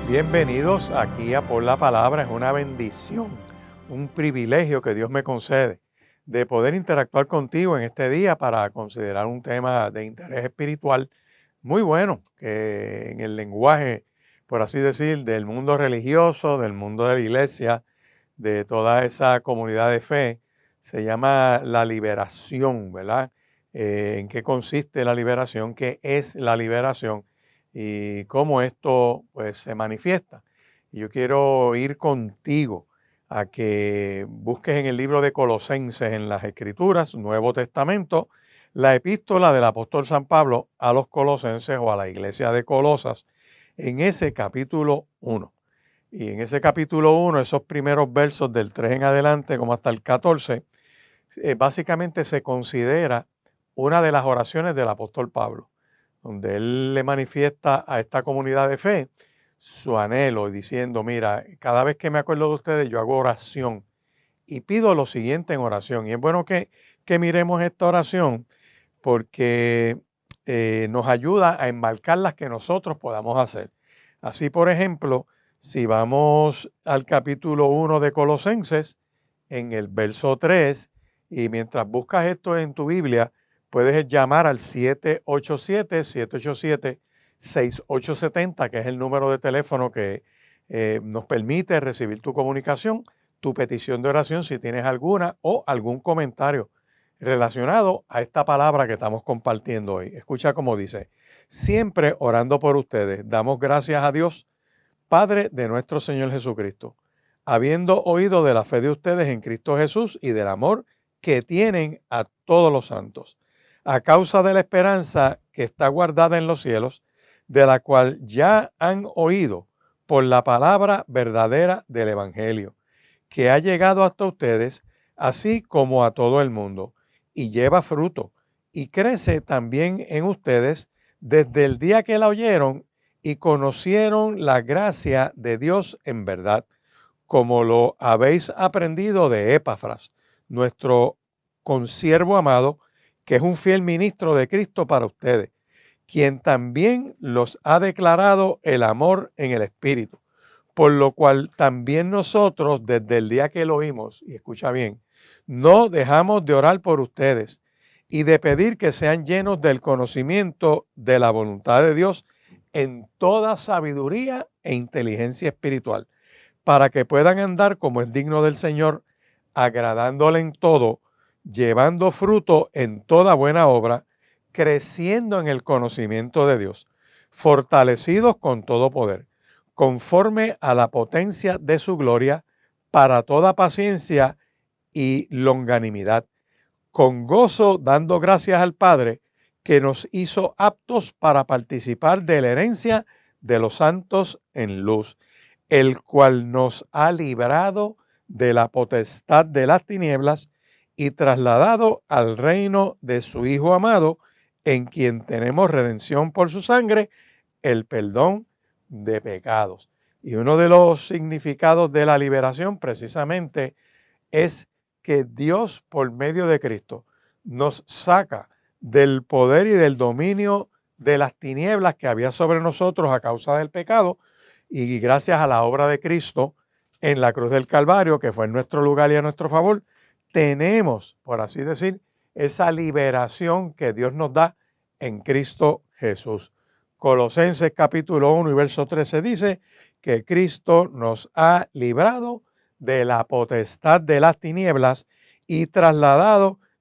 Bienvenidos aquí a Por la Palabra. Es una bendición, un privilegio que Dios me concede de poder interactuar contigo en este día para considerar un tema de interés espiritual muy bueno, que en el lenguaje, por así decir, del mundo religioso, del mundo de la iglesia, de toda esa comunidad de fe, se llama la liberación, ¿verdad? ¿En qué consiste la liberación? ¿Qué es la liberación? Y cómo esto pues se manifiesta. Y yo quiero ir contigo a que busques en el libro de Colosenses, en las Escrituras, Nuevo Testamento, la epístola del apóstol San Pablo a los Colosenses o a la iglesia de Colosas, en ese capítulo 1. Y en ese capítulo 1, esos primeros versos del 3 en adelante, como hasta el 14, básicamente se considera una de las oraciones del apóstol Pablo, donde él le manifiesta a esta comunidad de fe su anhelo, diciendo, mira, cada vez que me acuerdo de ustedes, yo hago oración y pido lo siguiente en oración. Y es bueno que miremos esta oración porque nos ayuda a enmarcar las que nosotros podamos hacer. Así, por ejemplo, si vamos al capítulo 1 de Colosenses, en el verso 3, y mientras buscas esto en tu Biblia, puedes llamar al 787-787-6870, que es el número de teléfono que nos permite recibir tu comunicación, tu petición de oración, si tienes alguna, o algún comentario relacionado a esta palabra que estamos compartiendo hoy. Escucha cómo dice: siempre orando por ustedes, damos gracias a Dios, Padre de nuestro Señor Jesucristo, habiendo oído de la fe de ustedes en Cristo Jesús y del amor que tienen a todos los santos, a causa de la esperanza que está guardada en los cielos, de la cual ya han oído por la palabra verdadera del Evangelio, que ha llegado hasta ustedes, así como a todo el mundo, y lleva fruto, y crece también en ustedes desde el día que la oyeron y conocieron la gracia de Dios en verdad, como lo habéis aprendido de Epafras, nuestro consiervo amado, que es un fiel ministro de Cristo para ustedes, quien también los ha declarado el amor en el Espíritu, por lo cual también nosotros, desde el día que lo oímos, y escucha bien, no dejamos de orar por ustedes y de pedir que sean llenos del conocimiento de la voluntad de Dios en toda sabiduría e inteligencia espiritual, para que puedan andar como es digno del Señor, agradándole en todo, llevando fruto en toda buena obra, creciendo en el conocimiento de Dios, fortalecidos con todo poder, conforme a la potencia de su gloria, para toda paciencia y longanimidad, con gozo dando gracias al Padre, que nos hizo aptos para participar de la herencia de los santos en luz, el cual nos ha librado de la potestad de las tinieblas y trasladado al reino de su Hijo amado, en quien tenemos redención por su sangre, el perdón de pecados. Y uno de los significados de la liberación precisamente es que Dios, por medio de Cristo, nos saca del poder y del dominio de las tinieblas que había sobre nosotros a causa del pecado, y gracias a la obra de Cristo en la cruz del Calvario, que fue en nuestro lugar y a nuestro favor, tenemos, por así decir, esa liberación que Dios nos da en Cristo Jesús. Colosenses capítulo 1 y verso 13 dice que Cristo nos ha librado de la potestad de las tinieblas y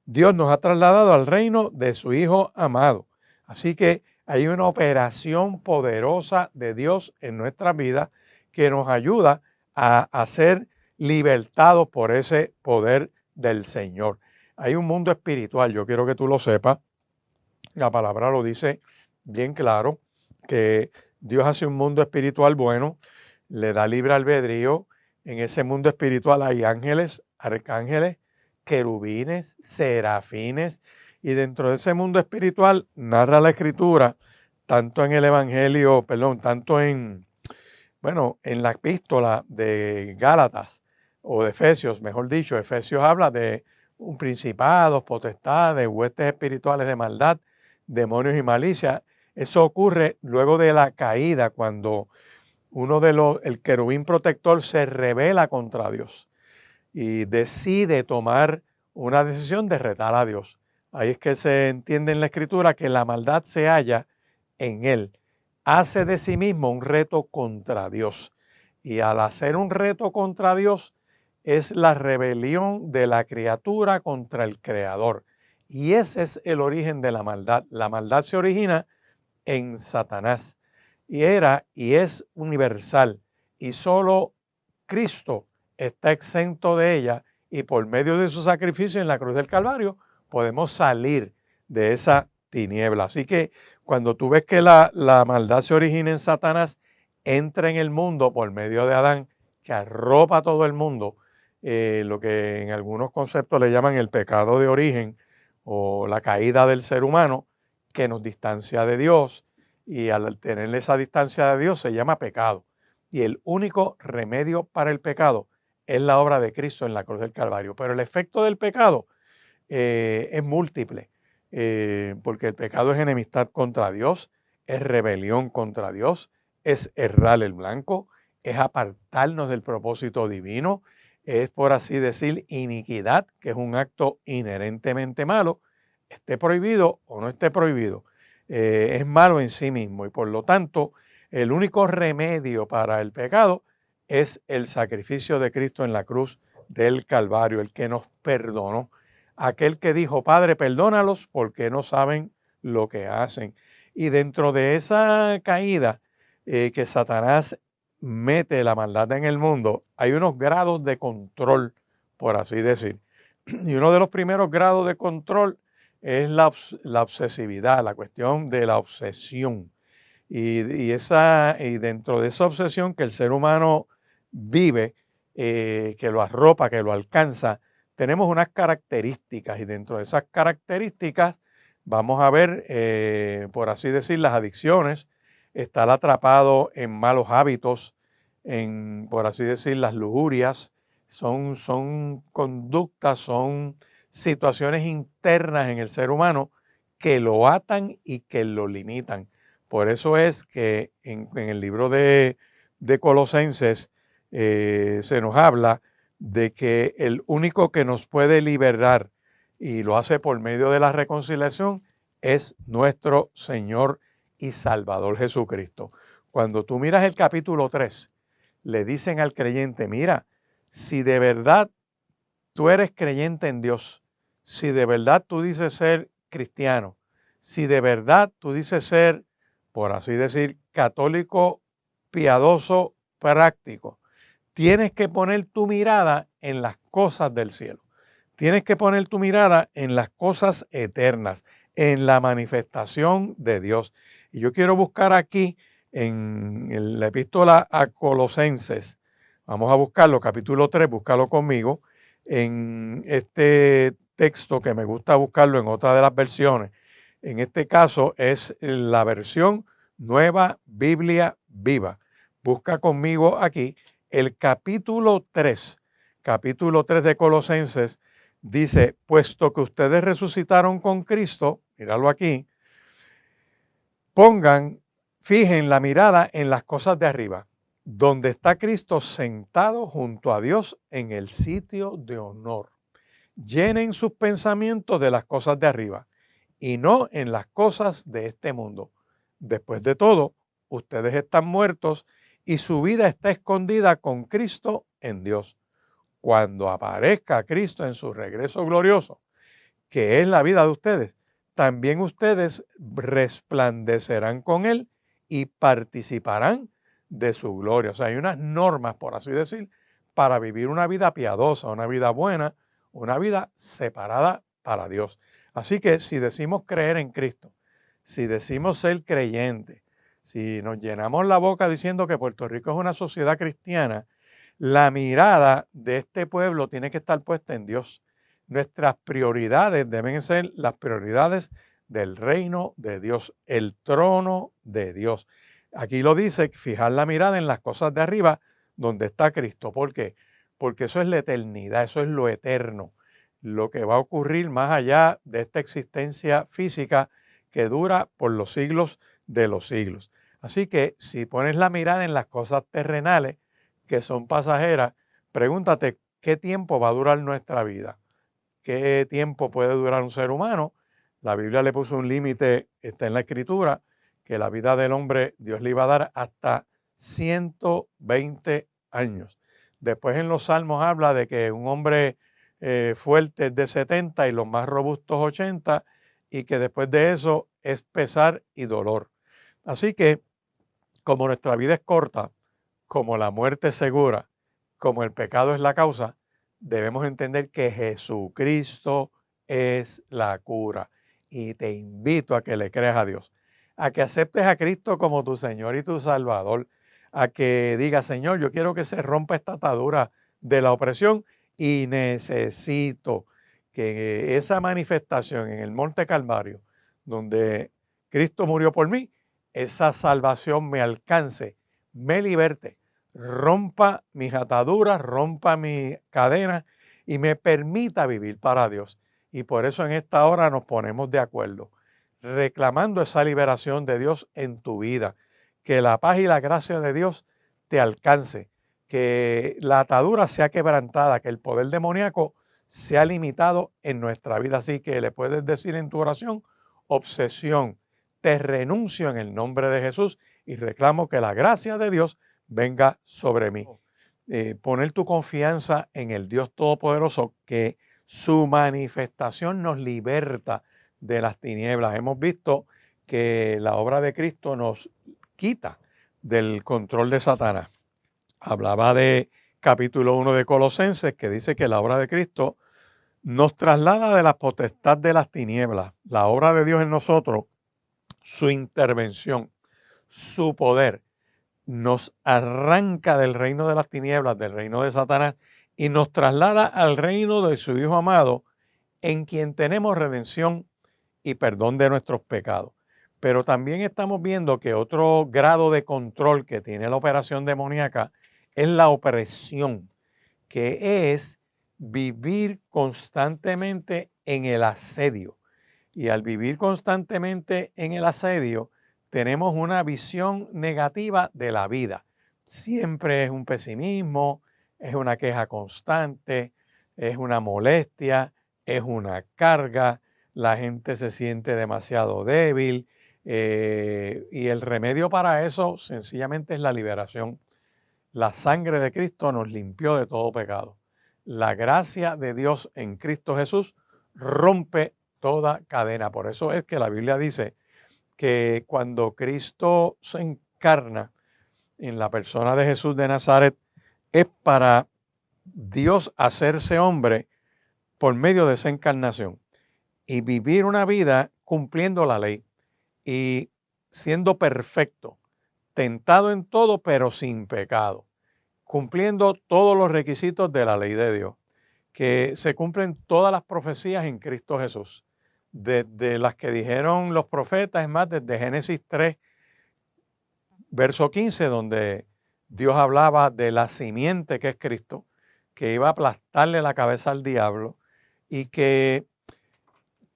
Dios nos ha trasladado al reino de su Hijo amado. Así que hay una operación poderosa de Dios en nuestra vida que nos ayuda a ser libertados por ese poder del Señor. Hay un mundo espiritual, yo quiero que tú lo sepas. La palabra lo dice bien claro, que Dios hace un mundo espiritual bueno, le da libre albedrío. En ese mundo espiritual hay ángeles, arcángeles, querubines, serafines, y dentro de ese mundo espiritual narra la Escritura, tanto en el Evangelio, tanto en la epístola de Gálatas o de Efesios, mejor dicho. Efesios habla de un principados, potestades, huestes espirituales de maldad, demonios y malicia. Eso ocurre luego de la caída, cuando el querubín protector se rebela contra Dios y decide tomar una decisión de retar a Dios. Ahí es que se entiende en la Escritura que la maldad se halla en él. Hace de sí mismo un reto contra Dios. Y al hacer un reto contra Dios es la rebelión de la criatura contra el Creador. Y ese es el origen de la maldad. La maldad se origina en Satanás y era y es universal. Y solo Cristo está exento de ella y por medio de su sacrificio en la cruz del Calvario podemos salir de esa tiniebla. Así que cuando tú ves que la maldad se origina en Satanás, entra en el mundo por medio de Adán, que arropa a todo el mundo, lo que en algunos conceptos le llaman el pecado de origen o la caída del ser humano, que nos distancia de Dios, y al tener esa distancia de Dios se llama pecado. Y el único remedio para el pecado es la obra de Cristo en la cruz del Calvario. Pero el efecto del pecado es múltiple, porque el pecado es enemistad contra Dios, es rebelión contra Dios, es errar el blanco, es apartarnos del propósito divino, es, por así decir, iniquidad, que es un acto inherentemente malo, esté prohibido o no esté prohibido, es malo en sí mismo y por lo tanto el único remedio para el pecado es el sacrificio de Cristo en la cruz del Calvario, el que nos perdonó. Aquel que dijo, Padre, perdónalos porque no saben lo que hacen. Y dentro de esa caída que Satanás mete la maldad en el mundo, hay unos grados de control, por así decir. Y uno de los primeros grados de control es la obsesividad, la cuestión de la obsesión. Y dentro de esa obsesión que el ser humano vive, que lo arropa, que lo alcanza, tenemos unas características y dentro de esas características vamos a ver, por así decir, las adicciones, estar atrapado en malos hábitos, por así decir, las lujurias, son conductas, son situaciones internas en el ser humano que lo atan y que lo limitan. Por eso es que en el libro de Colosenses se nos habla de que el único que nos puede liberar y lo hace por medio de la reconciliación es nuestro Señor y Salvador Jesucristo. Cuando tú miras el capítulo 3, le dicen al creyente, mira, si de verdad tú eres creyente en Dios, si de verdad tú dices ser cristiano, si de verdad tú dices ser, por así decir, católico, piadoso, práctico, tienes que poner tu mirada en las cosas del cielo. Tienes que poner tu mirada en las cosas eternas, en la manifestación de Dios. Y yo quiero buscar aquí en la epístola a Colosenses, vamos a buscarlo, capítulo 3, búscalo conmigo, en este texto que me gusta buscarlo en otra de las versiones. En este caso es la versión Nueva Biblia Viva. Busca conmigo aquí el capítulo 3 de Colosenses. Dice, puesto que ustedes resucitaron con Cristo, míralo aquí, fijen la mirada en las cosas de arriba, donde está Cristo sentado junto a Dios en el sitio de honor. Llenen sus pensamientos de las cosas de arriba y no en las cosas de este mundo. Después de todo, ustedes están muertos y su vida está escondida con Cristo en Dios. Cuando aparezca Cristo en su regreso glorioso, que es la vida de ustedes, también ustedes resplandecerán con Él y participarán de su gloria. O sea, hay unas normas, por así decir, para vivir una vida piadosa, una vida buena, una vida separada para Dios. Así que si decimos creer en Cristo, si decimos ser creyentes, si nos llenamos la boca diciendo que Puerto Rico es una sociedad cristiana, la mirada de este pueblo tiene que estar puesta en Dios. Nuestras prioridades deben ser las prioridades del reino de Dios, el trono de Dios. Aquí lo dice, fijar la mirada en las cosas de arriba donde está Cristo. ¿Por qué? Porque eso es la eternidad, eso es lo eterno, lo que va a ocurrir más allá de esta existencia física que dura por los siglos de los siglos. Así que si pones la mirada en las cosas terrenales, que son pasajeras, pregúntate qué tiempo va a durar nuestra vida, qué tiempo puede durar un ser humano. La Biblia le puso un límite, está en la Escritura, que la vida del hombre Dios le iba a dar hasta 120 años. Después en los Salmos habla de que un hombre fuerte es de 70 y los más robustos 80, y que después de eso es pesar y dolor. Así que como nuestra vida es corta, como la muerte es segura, como el pecado es la causa, debemos entender que Jesucristo es la cura. Y te invito a que le creas a Dios, a que aceptes a Cristo como tu Señor y tu Salvador, a que digas, Señor, yo quiero que se rompa esta atadura de la opresión y necesito que esa manifestación en el Monte Calvario, donde Cristo murió por mí, esa salvación me alcance, me liberte, rompa mis ataduras, rompa mis cadenas y me permita vivir para Dios. Y por eso en esta hora nos ponemos de acuerdo, reclamando esa liberación de Dios en tu vida, que la paz y la gracia de Dios te alcance, que la atadura sea quebrantada, que el poder demoníaco sea limitado en nuestra vida. Así que le puedes decir en tu oración, obsesión, te renuncio en el nombre de Jesús y reclamo que la gracia de Dios venga sobre mí. Poner tu confianza en el Dios Todopoderoso, que su manifestación nos liberta de las tinieblas. Hemos visto que la obra de Cristo nos quita del control de Satanás. Hablaba de capítulo 1 de Colosenses, que dice que la obra de Cristo nos traslada de la potestad de las tinieblas. La obra de Dios en nosotros, su intervención, su poder, nos arranca del reino de las tinieblas, del reino de Satanás, y nos traslada al reino de su Hijo amado, en quien tenemos redención y perdón de nuestros pecados. Pero también estamos viendo que otro grado de control que tiene la operación demoníaca es la opresión, que es vivir constantemente en el asedio. Y al vivir constantemente en el asedio, tenemos una visión negativa de la vida. Siempre es un pesimismo, es una queja constante, es una molestia, es una carga, la gente se siente demasiado débil, y el remedio para eso sencillamente es la liberación. La sangre de Cristo nos limpió de todo pecado. La gracia de Dios en Cristo Jesús rompe toda cadena. Por eso es que la Biblia dice que cuando Cristo se encarna en la persona de Jesús de Nazaret, es para Dios hacerse hombre por medio de esa encarnación y vivir una vida cumpliendo la ley y siendo perfecto, tentado en todo pero sin pecado, cumpliendo todos los requisitos de la ley de Dios, que se cumplen todas las profecías en Cristo Jesús, desde las que dijeron los profetas, es más, desde Génesis 3, verso 15, donde Dios hablaba de la simiente que es Cristo, que iba a aplastarle la cabeza al diablo, y que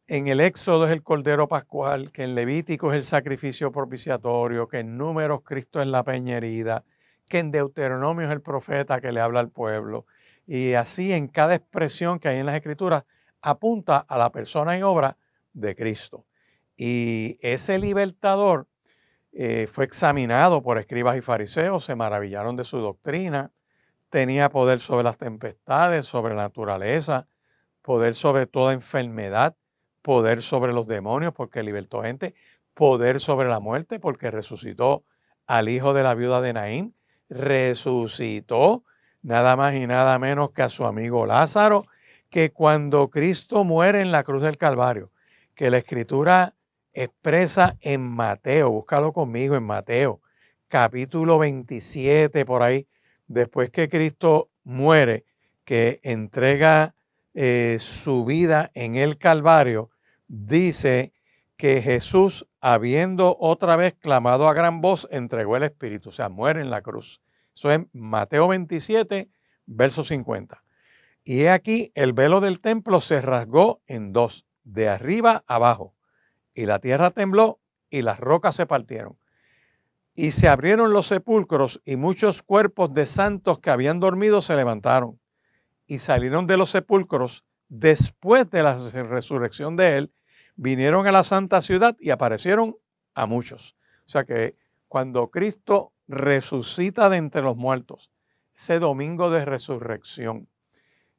en el Éxodo es el Cordero Pascual, que en Levítico es el sacrificio propiciatorio, que en Números Cristo es la peña herida, que en Deuteronomio es el profeta que le habla al pueblo. Y así en cada expresión que hay en las Escrituras apunta a la persona y obra de Cristo. Y ese libertador fue examinado por escribas y fariseos, se maravillaron de su doctrina, tenía poder sobre las tempestades, sobre la naturaleza, poder sobre toda enfermedad, poder sobre los demonios porque libertó gente, poder sobre la muerte porque resucitó al hijo de la viuda de Naín, resucitó nada más y nada menos que a su amigo Lázaro, que cuando Cristo muere en la cruz del Calvario, que la Escritura expresa en Mateo, búscalo conmigo en Mateo, capítulo 27 por ahí, después que Cristo muere, que entrega su vida en el Calvario, dice que Jesús, habiendo otra vez clamado a gran voz, entregó el Espíritu, o sea, muere en la cruz. Eso es Mateo 27, verso 50. Y he aquí, el velo del templo se rasgó en dos, de arriba a abajo, y la tierra tembló y las rocas se partieron. Y se abrieron los sepulcros y muchos cuerpos de santos que habían dormido se levantaron y salieron de los sepulcros después de la resurrección de él, vinieron a la santa ciudad y aparecieron a muchos. O sea que cuando Cristo resucita de entre los muertos, ese domingo de resurrección,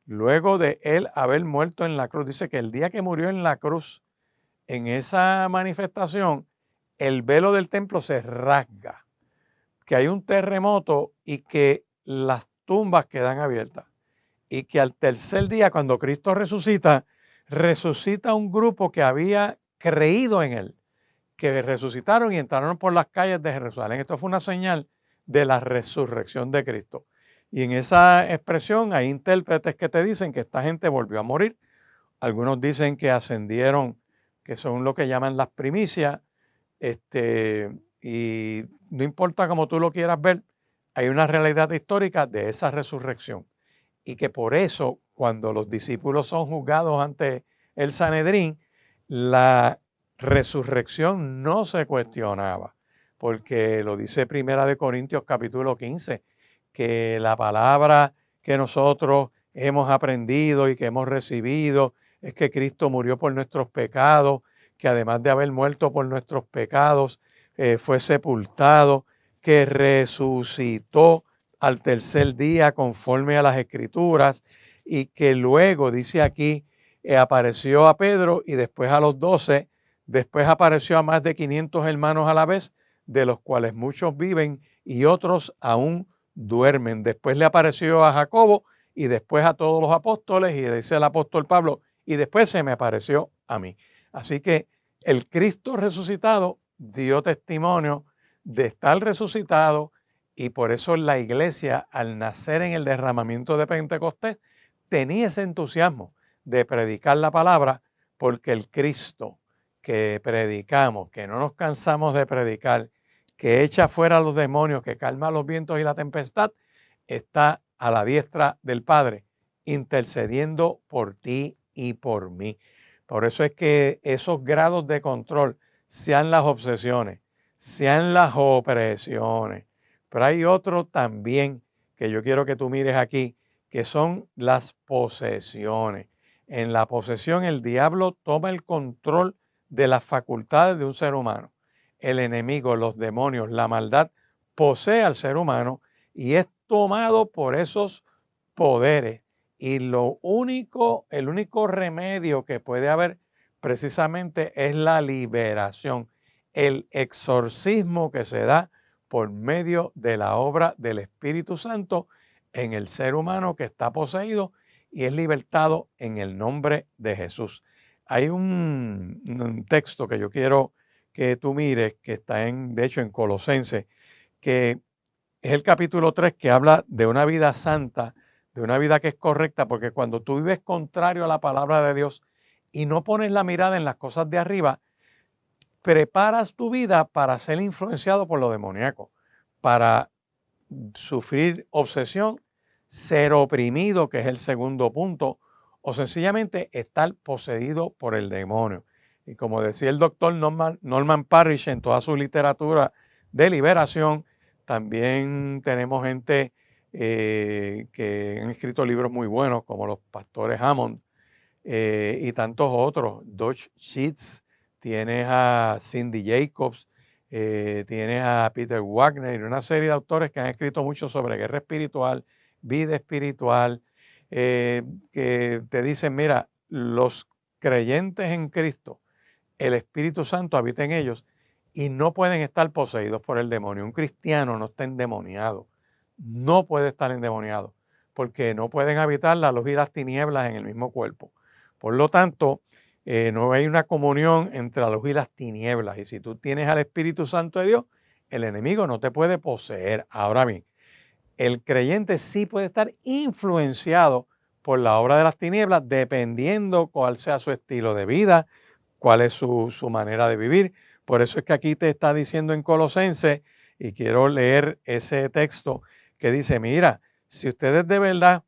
luego de él haber muerto en la cruz, dice que el día que murió en la cruz, en esa manifestación, el velo del templo se rasga, que hay un terremoto y que las tumbas quedan abiertas. Y que al tercer día, cuando Cristo resucita, resucita un grupo que había creído en él, que resucitaron y entraron por las calles de Jerusalén. Esto fue una señal de la resurrección de Cristo. Y en esa expresión hay intérpretes que te dicen que esta gente volvió a morir. Algunos dicen que ascendieron, que son lo que llaman las primicias. Y no importa cómo tú lo quieras ver, hay una realidad histórica de esa resurrección. Y que por eso, cuando los discípulos son juzgados ante el Sanedrín, la resurrección no se cuestionaba, porque lo dice Primera de Corintios capítulo 15, que la palabra que nosotros hemos aprendido y que hemos recibido es que Cristo murió por nuestros pecados, que además de haber muerto por nuestros pecados, fue sepultado, que resucitó al tercer día conforme a las Escrituras, y que luego, dice aquí, apareció a Pedro y después a los 12, después apareció a más de 500 hermanos a la vez, de los cuales muchos viven y otros aún duermen. Después le apareció a Jacobo y después a todos los apóstoles, y dice el apóstol Pablo, y después se me apareció a mí. Así que el Cristo resucitado dio testimonio de estar resucitado, y por eso la iglesia, al nacer en el derramamiento de Pentecostés, tenía ese entusiasmo de predicar la palabra, porque el Cristo que predicamos, que no nos cansamos de predicar, que echa fuera a los demonios, que calma los vientos y la tempestad, está a la diestra del Padre, intercediendo por ti y por mí. Por eso es que esos grados de control, sean las obsesiones, sean las opresiones, pero hay otro también que yo quiero que tú mires aquí, que son las posesiones. En la posesión el diablo toma el control de las facultades de un ser humano. El enemigo, los demonios, la maldad posee al ser humano y es tomado por esos poderes. Y el único remedio que puede haber precisamente es la liberación, el exorcismo que se da por medio de la obra del Espíritu Santo en el ser humano que está poseído y es libertado en el nombre de Jesús. Hay un texto que yo quiero que tú mires, que está de hecho en Colosenses, que es el capítulo 3, que habla de una vida santa, de una vida que es correcta, porque cuando tú vives contrario a la palabra de Dios y no pones la mirada en las cosas de arriba, preparas tu vida para ser influenciado por lo demoníaco, para sufrir obsesión, ser oprimido, que es el segundo punto, o sencillamente estar poseído por el demonio. Y como decía el doctor Norman Parrish en toda su literatura de liberación, también tenemos gente que han escrito libros muy buenos, como los pastores Hammond y tantos otros, Dodge Sheets, tienes a Cindy Jacobs, tienes a Peter Wagner y una serie de autores que han escrito mucho sobre guerra espiritual, vida espiritual, que te dicen, mira, los creyentes en Cristo, el Espíritu Santo habita en ellos y no pueden estar poseídos por el demonio. Un cristiano no está endemoniado, no puede estar endemoniado, porque no pueden habitar la luz y las tinieblas en el mismo cuerpo. Por lo tanto, no hay una comunión entre la luz y las tinieblas. Y si tú tienes al Espíritu Santo de Dios, el enemigo no te puede poseer. Ahora bien, el creyente sí puede estar influenciado por la obra de las tinieblas, dependiendo cuál sea su estilo de vida, cuál es su manera de vivir. Por eso es que aquí te está diciendo en Colosenses, y quiero leer ese texto que dice, mira, si ustedes de verdad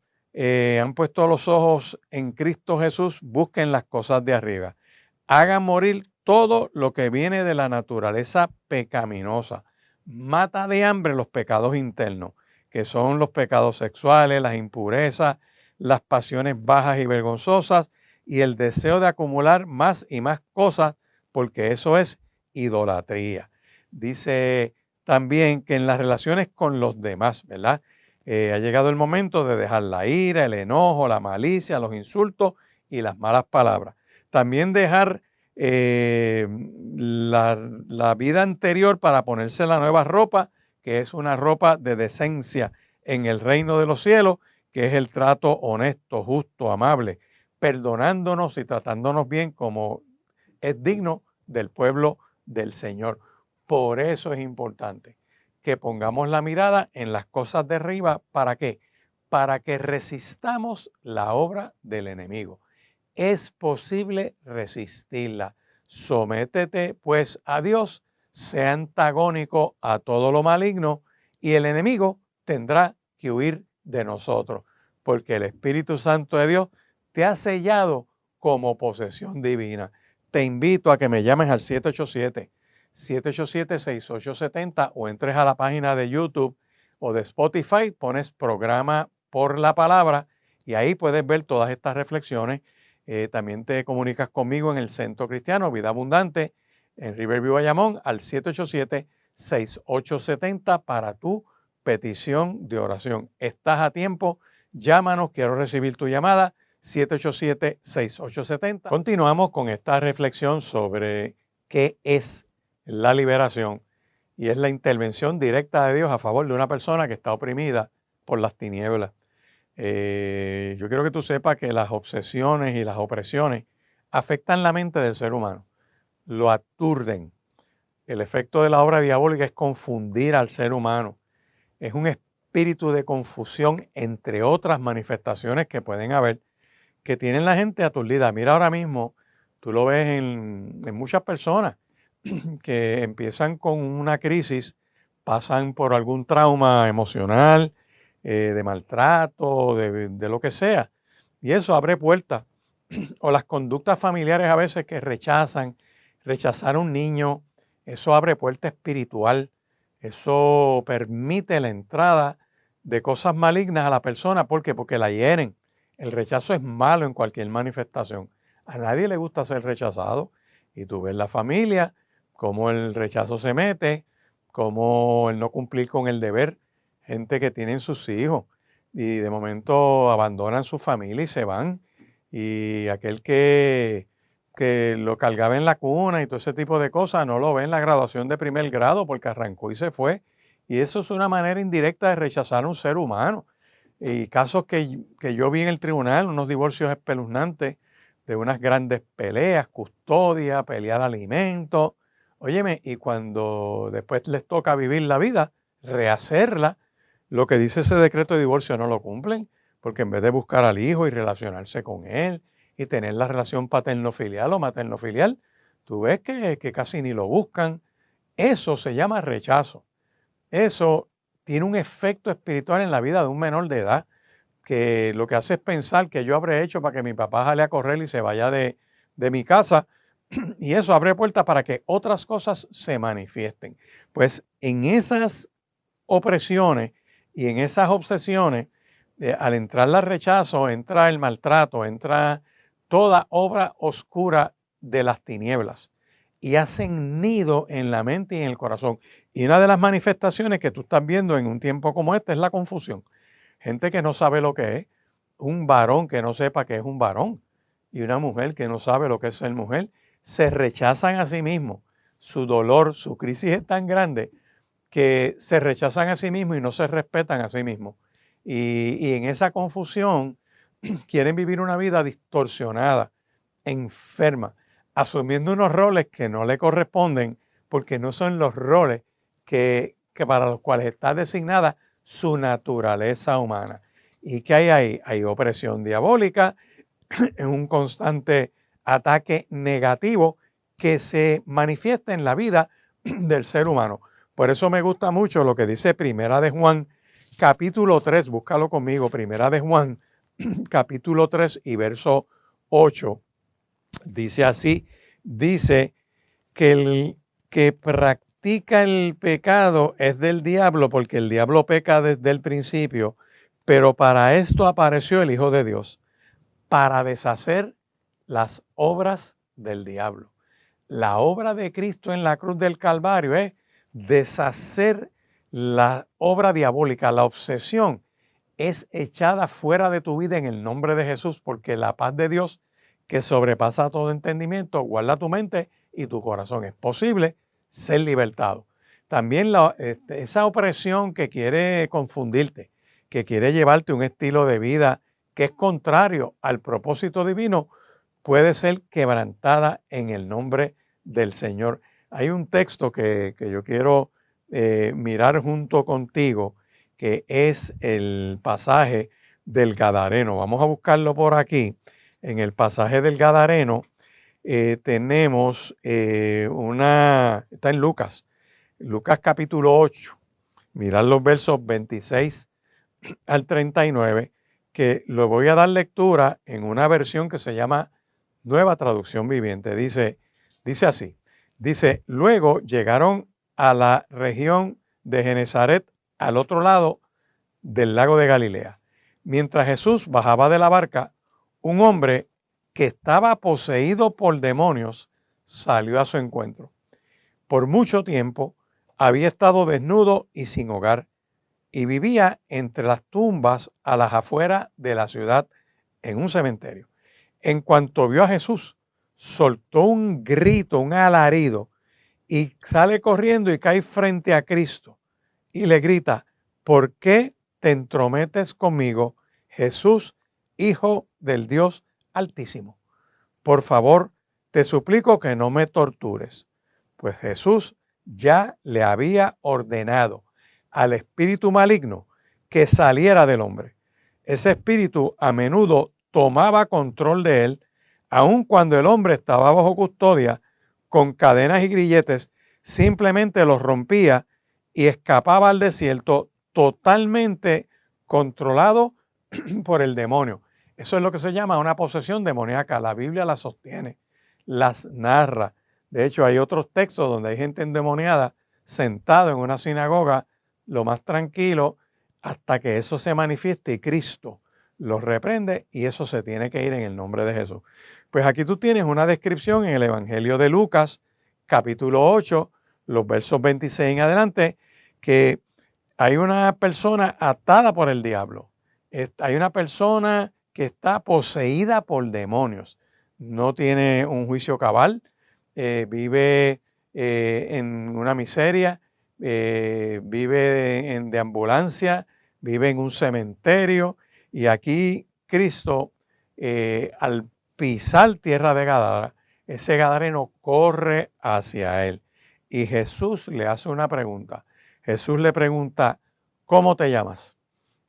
han puesto los ojos en Cristo Jesús, busquen las cosas de arriba. Hagan morir todo lo que viene de la naturaleza pecaminosa. mata de hambre los pecados internos, que son los pecados sexuales, las impurezas, las pasiones bajas y vergonzosas y el deseo de acumular más y más cosas, porque eso es idolatría. Dice también que en las relaciones con los demás, ¿verdad? Ha llegado el momento de dejar la ira, el enojo, la malicia, los insultos y las malas palabras. También dejar la vida anterior para ponerse la nueva ropa, que es una ropa de decencia en el reino de los cielos, que es el trato honesto, justo, amable, perdonándonos y tratándonos bien como es digno del pueblo del Señor. Por eso es importante que pongamos la mirada en las cosas de arriba. ¿Para qué? Para que resistamos la obra del enemigo. Es posible resistirla. Sométete pues a Dios, sea antagónico a todo lo maligno y el enemigo tendrá que huir de nosotros, porque el Espíritu Santo de Dios te ha sellado como posesión divina. Te invito a que me llames al 787-6870 o entres a la página de YouTube o de Spotify, pones programa por la palabra y ahí puedes ver todas estas reflexiones. También te comunicas conmigo en el Centro Cristiano Vida Abundante en Riverview, Bayamón, al 787-6870 para tu petición de oración. Estás a tiempo, llámanos, quiero recibir tu llamada, 787-6870. Continuamos con esta reflexión sobre qué es la liberación y es la intervención directa de Dios a favor de una persona que está oprimida por las tinieblas. Yo quiero que tú sepas que las obsesiones y las opresiones afectan la mente del ser humano, lo aturden. El efecto de la obra diabólica es confundir al ser humano. Es un espíritu de confusión, entre otras manifestaciones que pueden haber, que tienen la gente aturdida. Mira, ahora mismo tú lo ves en muchas personas que empiezan con una crisis, pasan por algún trauma emocional, de maltrato, de lo que sea. Y eso abre puertas. O las conductas familiares a veces que rechazar a un niño, eso abre puerta espiritual. Eso permite la entrada de cosas malignas a la persona. ¿Por qué? Porque la hieren. El rechazo es malo en cualquier manifestación. A nadie le gusta ser rechazado. Y tú ves la familia, cómo el rechazo se mete, cómo el no cumplir con el deber. Gente que tienen sus hijos y de momento abandonan su familia y se van. Y aquel que lo cargaba en la cuna y todo ese tipo de cosas no lo ve en la graduación de primer grado porque arrancó y se fue. Y eso es una manera indirecta de rechazar a un ser humano. Y casos que yo vi en el tribunal, unos divorcios espeluznantes de unas grandes peleas, custodia, pelear alimentos. Óyeme, y cuando después les toca vivir la vida, rehacerla, lo que dice ese decreto de divorcio no lo cumplen, porque en vez de buscar al hijo y relacionarse con él y tener la relación paterno-filial o materno-filial, tú ves que casi ni lo buscan. Eso se llama rechazo. Eso tiene un efecto espiritual en la vida de un menor de edad, que lo que hace es pensar que yo habré hecho para que mi papá sale a correr y se vaya de mi casa, y eso abre puertas para que otras cosas se manifiesten. Pues en esas opresiones y en esas obsesiones, al entrar el rechazo, entra el maltrato, entra toda obra oscura de las tinieblas y hacen nido en la mente y en el corazón. Y una de las manifestaciones que tú estás viendo en un tiempo como este es la confusión. Gente que no sabe lo que es, un varón que no sepa que es un varón y una mujer que no sabe lo que es ser mujer, se rechazan a sí mismos. Su dolor, su crisis es tan grande que se rechazan a sí mismos y no se respetan a sí mismos. Y en esa confusión quieren vivir una vida distorsionada, enferma, asumiendo unos roles que no le corresponden porque no son los roles que para los cuales está designada su naturaleza humana. ¿Y qué hay ahí? Hay opresión diabólica, es un constante ataque negativo que se manifiesta en la vida del ser humano. Por eso me gusta mucho lo que dice Primera de Juan, capítulo 3, búscalo conmigo, Primera de Juan, capítulo 3 y verso 8. Dice así, dice que el que practica practica el pecado es del diablo, porque el diablo peca desde el principio, pero para esto apareció el Hijo de Dios, para deshacer las obras del diablo. La obra de Cristo en la cruz del Calvario es deshacer la obra diabólica, la obsesión es echada fuera de tu vida en el nombre de Jesús, porque la paz de Dios que sobrepasa todo entendimiento guarda tu mente y tu corazón. Es posible ser libertado. También esa opresión que quiere confundirte, que quiere llevarte a un estilo de vida que es contrario al propósito divino, puede ser quebrantada en el nombre del Señor. Hay un texto que yo quiero mirar junto contigo, que es el pasaje del Gadareno. Vamos a buscarlo por aquí. En el pasaje del Gadareno tenemos está en Lucas capítulo 8. Mirad los versos 26 al 39, que lo voy a dar lectura en una versión que se llama Nueva Traducción Viviente. Dice así, luego llegaron a la región de Genezaret, al otro lado del lago de Galilea. Mientras Jesús bajaba de la barca, un hombre que estaba poseído por demonios salió a su encuentro. Por mucho tiempo había estado desnudo y sin hogar, y vivía entre las tumbas a las afueras de la ciudad en un cementerio. En cuanto vio a Jesús, soltó un grito, un alarido, y sale corriendo y cae frente a Cristo y le grita: ¿por qué te entrometes conmigo, Jesús, Hijo del Dios Altísimo? Por favor, te suplico que no me tortures. Pues Jesús ya le había ordenado al espíritu maligno que saliera del hombre. Ese espíritu a menudo tomaba control de él, aun cuando el hombre estaba bajo custodia, con cadenas y grilletes, simplemente los rompía y escapaba al desierto totalmente controlado por el demonio. Eso es lo que se llama una posesión demoníaca. La Biblia las sostiene, las narra. De hecho, hay otros textos donde hay gente endemoniada sentado en una sinagoga, lo más tranquilo, hasta que eso se manifieste y Cristo los reprende, y eso se tiene que ir en el nombre de Jesús. Pues aquí tú tienes una descripción en el Evangelio de Lucas, capítulo 8, los versos 26 en adelante, que hay una persona atada por el diablo. Hay una persona que está poseída por demonios. No tiene un juicio cabal, vive en una miseria, vive de ambulancia, vive en un cementerio. Y aquí Cristo, al pisar tierra de Gadara, ese gadareno corre hacia él. Y Jesús le hace una pregunta. Jesús le pregunta: ¿cómo te llamas?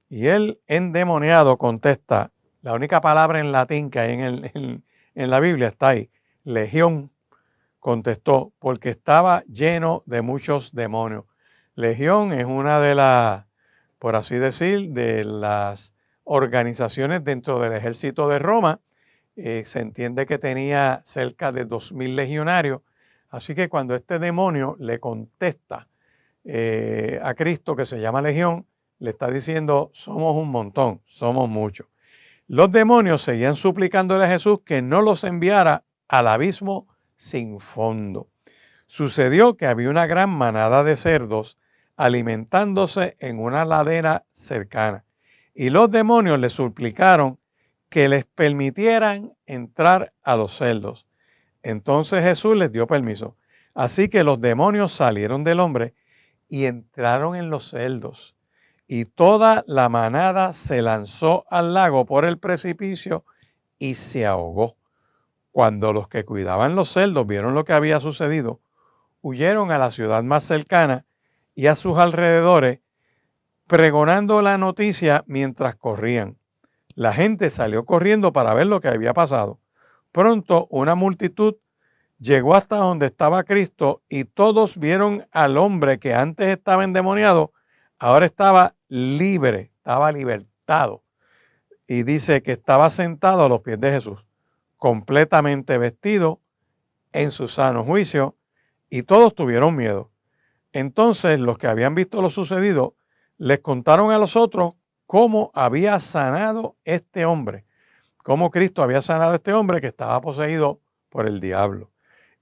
Y él, endemoniado, contesta, la única palabra en latín que hay en la Biblia está ahí, legión. Contestó, porque estaba lleno de muchos demonios. Legión es una de las, por así decir, de las organizaciones dentro del ejército de Roma. Se entiende que tenía cerca de 2,000 legionarios. Así que cuando este demonio le contesta a Cristo, que se llama Legión, le está diciendo: somos un montón, somos muchos. Los demonios seguían suplicándole a Jesús que no los enviara al abismo sin fondo. Sucedió que había una gran manada de cerdos alimentándose en una ladera cercana, y los demonios le suplicaron que les permitieran entrar a los cerdos. Entonces Jesús les dio permiso. Así que los demonios salieron del hombre y entraron en los cerdos, y toda la manada se lanzó al lago por el precipicio y se ahogó. Cuando los que cuidaban los cerdos vieron lo que había sucedido, huyeron a la ciudad más cercana y a sus alrededores, pregonando la noticia mientras corrían. La gente salió corriendo para ver lo que había pasado. Pronto una multitud llegó hasta donde estaba Cristo, y todos vieron al hombre que antes estaba endemoniado, ahora estaba libre, estaba libertado. Y dice que estaba sentado a los pies de Jesús, completamente vestido, en su sano juicio, y todos tuvieron miedo. Entonces los que habían visto lo sucedido les contaron a los otros cómo había sanado este hombre, cómo Cristo había sanado a este hombre que estaba poseído por el diablo.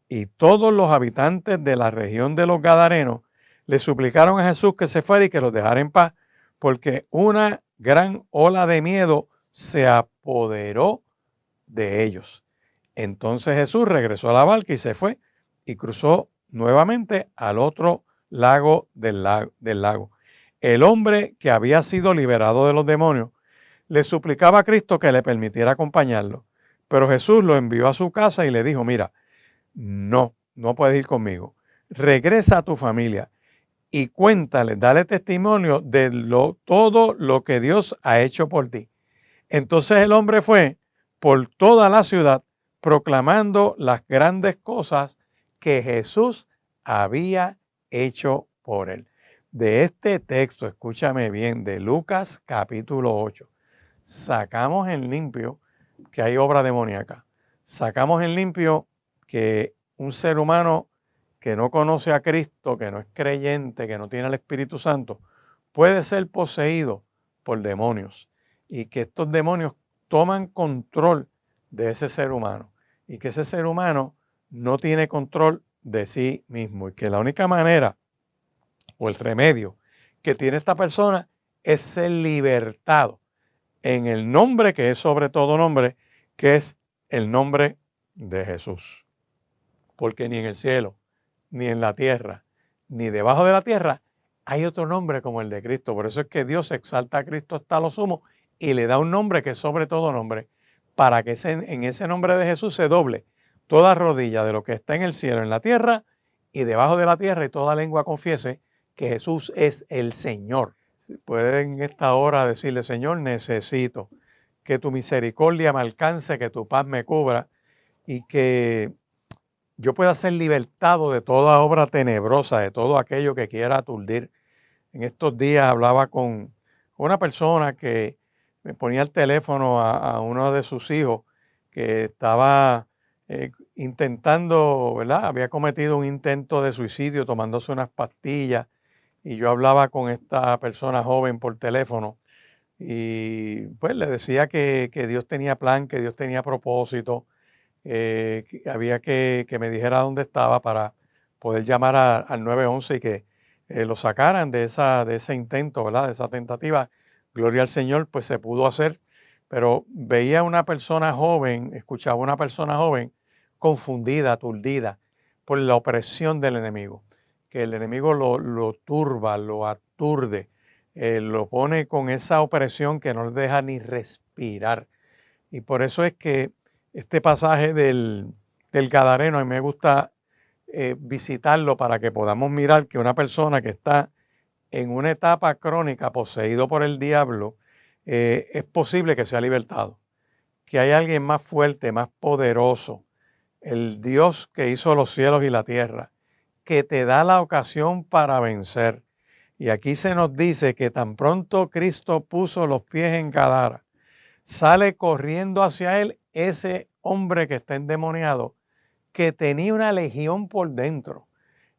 Y todos los habitantes de la región de los Gadarenos le suplicaron a Jesús que se fuera y que los dejara en paz, porque una gran ola de miedo se apoderó de ellos. Entonces Jesús regresó a la barca y se fue y cruzó nuevamente al otro lado del lago. El hombre que había sido liberado de los demonios le suplicaba a Cristo que le permitiera acompañarlo, pero Jesús lo envió a su casa y le dijo: mira, no puedes ir conmigo. Regresa a tu familia y cuéntale, dale testimonio de todo lo que Dios ha hecho por ti. Entonces el hombre fue por toda la ciudad proclamando las grandes cosas que Jesús había hecho por él. De este texto, escúchame bien, de Lucas capítulo 8, sacamos en limpio que hay obra demoníaca. Sacamos en limpio que un ser humano que no conoce a Cristo, que no es creyente, que no tiene el Espíritu Santo, puede ser poseído por demonios y que estos demonios toman control de ese ser humano y que ese ser humano no tiene control de sí mismo y que la única manera o el remedio que tiene esta persona es ser libertado en el nombre que es sobre todo nombre, que es el nombre de Jesús. Porque ni en el cielo, ni en la tierra, ni debajo de la tierra hay otro nombre como el de Cristo. Por eso es que Dios exalta a Cristo hasta lo sumo y le da un nombre que es sobre todo nombre, para que en ese nombre de Jesús se doble toda rodilla de lo que está en el cielo, en la tierra y debajo de la tierra, y toda lengua confiese que Jesús es el Señor. Pueden en esta hora decirle: Señor, necesito que tu misericordia me alcance, que tu paz me cubra y que yo pueda ser libertado de toda obra tenebrosa, de todo aquello que quiera aturdir. En estos días hablaba con una persona que me ponía el teléfono a uno de sus hijos que estaba intentando, ¿verdad? Había cometido un intento de suicidio tomándose unas pastillas, y yo hablaba con esta persona joven por teléfono y pues le decía que Dios tenía plan, que Dios tenía propósito, que había que me dijera dónde estaba para poder llamar al 911 y que lo sacaran de ese intento, ¿verdad? De esa tentativa. Gloria al Señor, pues se pudo hacer, pero veía una persona joven, escuchaba una persona joven confundida, aturdida por la opresión del enemigo, que el enemigo lo turba, lo aturde, lo pone con esa opresión que no le deja ni respirar. Y por eso es que este pasaje del Gadareno, a mí me gusta visitarlo para que podamos mirar que una persona que está en una etapa crónica poseído por el diablo, es posible que sea libertado, que hay alguien más fuerte, más poderoso, el Dios que hizo los cielos y la tierra, que te da la ocasión para vencer. Y aquí se nos dice que tan pronto Cristo puso los pies en Gadara, sale corriendo hacia él ese hombre que está endemoniado, que tenía una legión por dentro,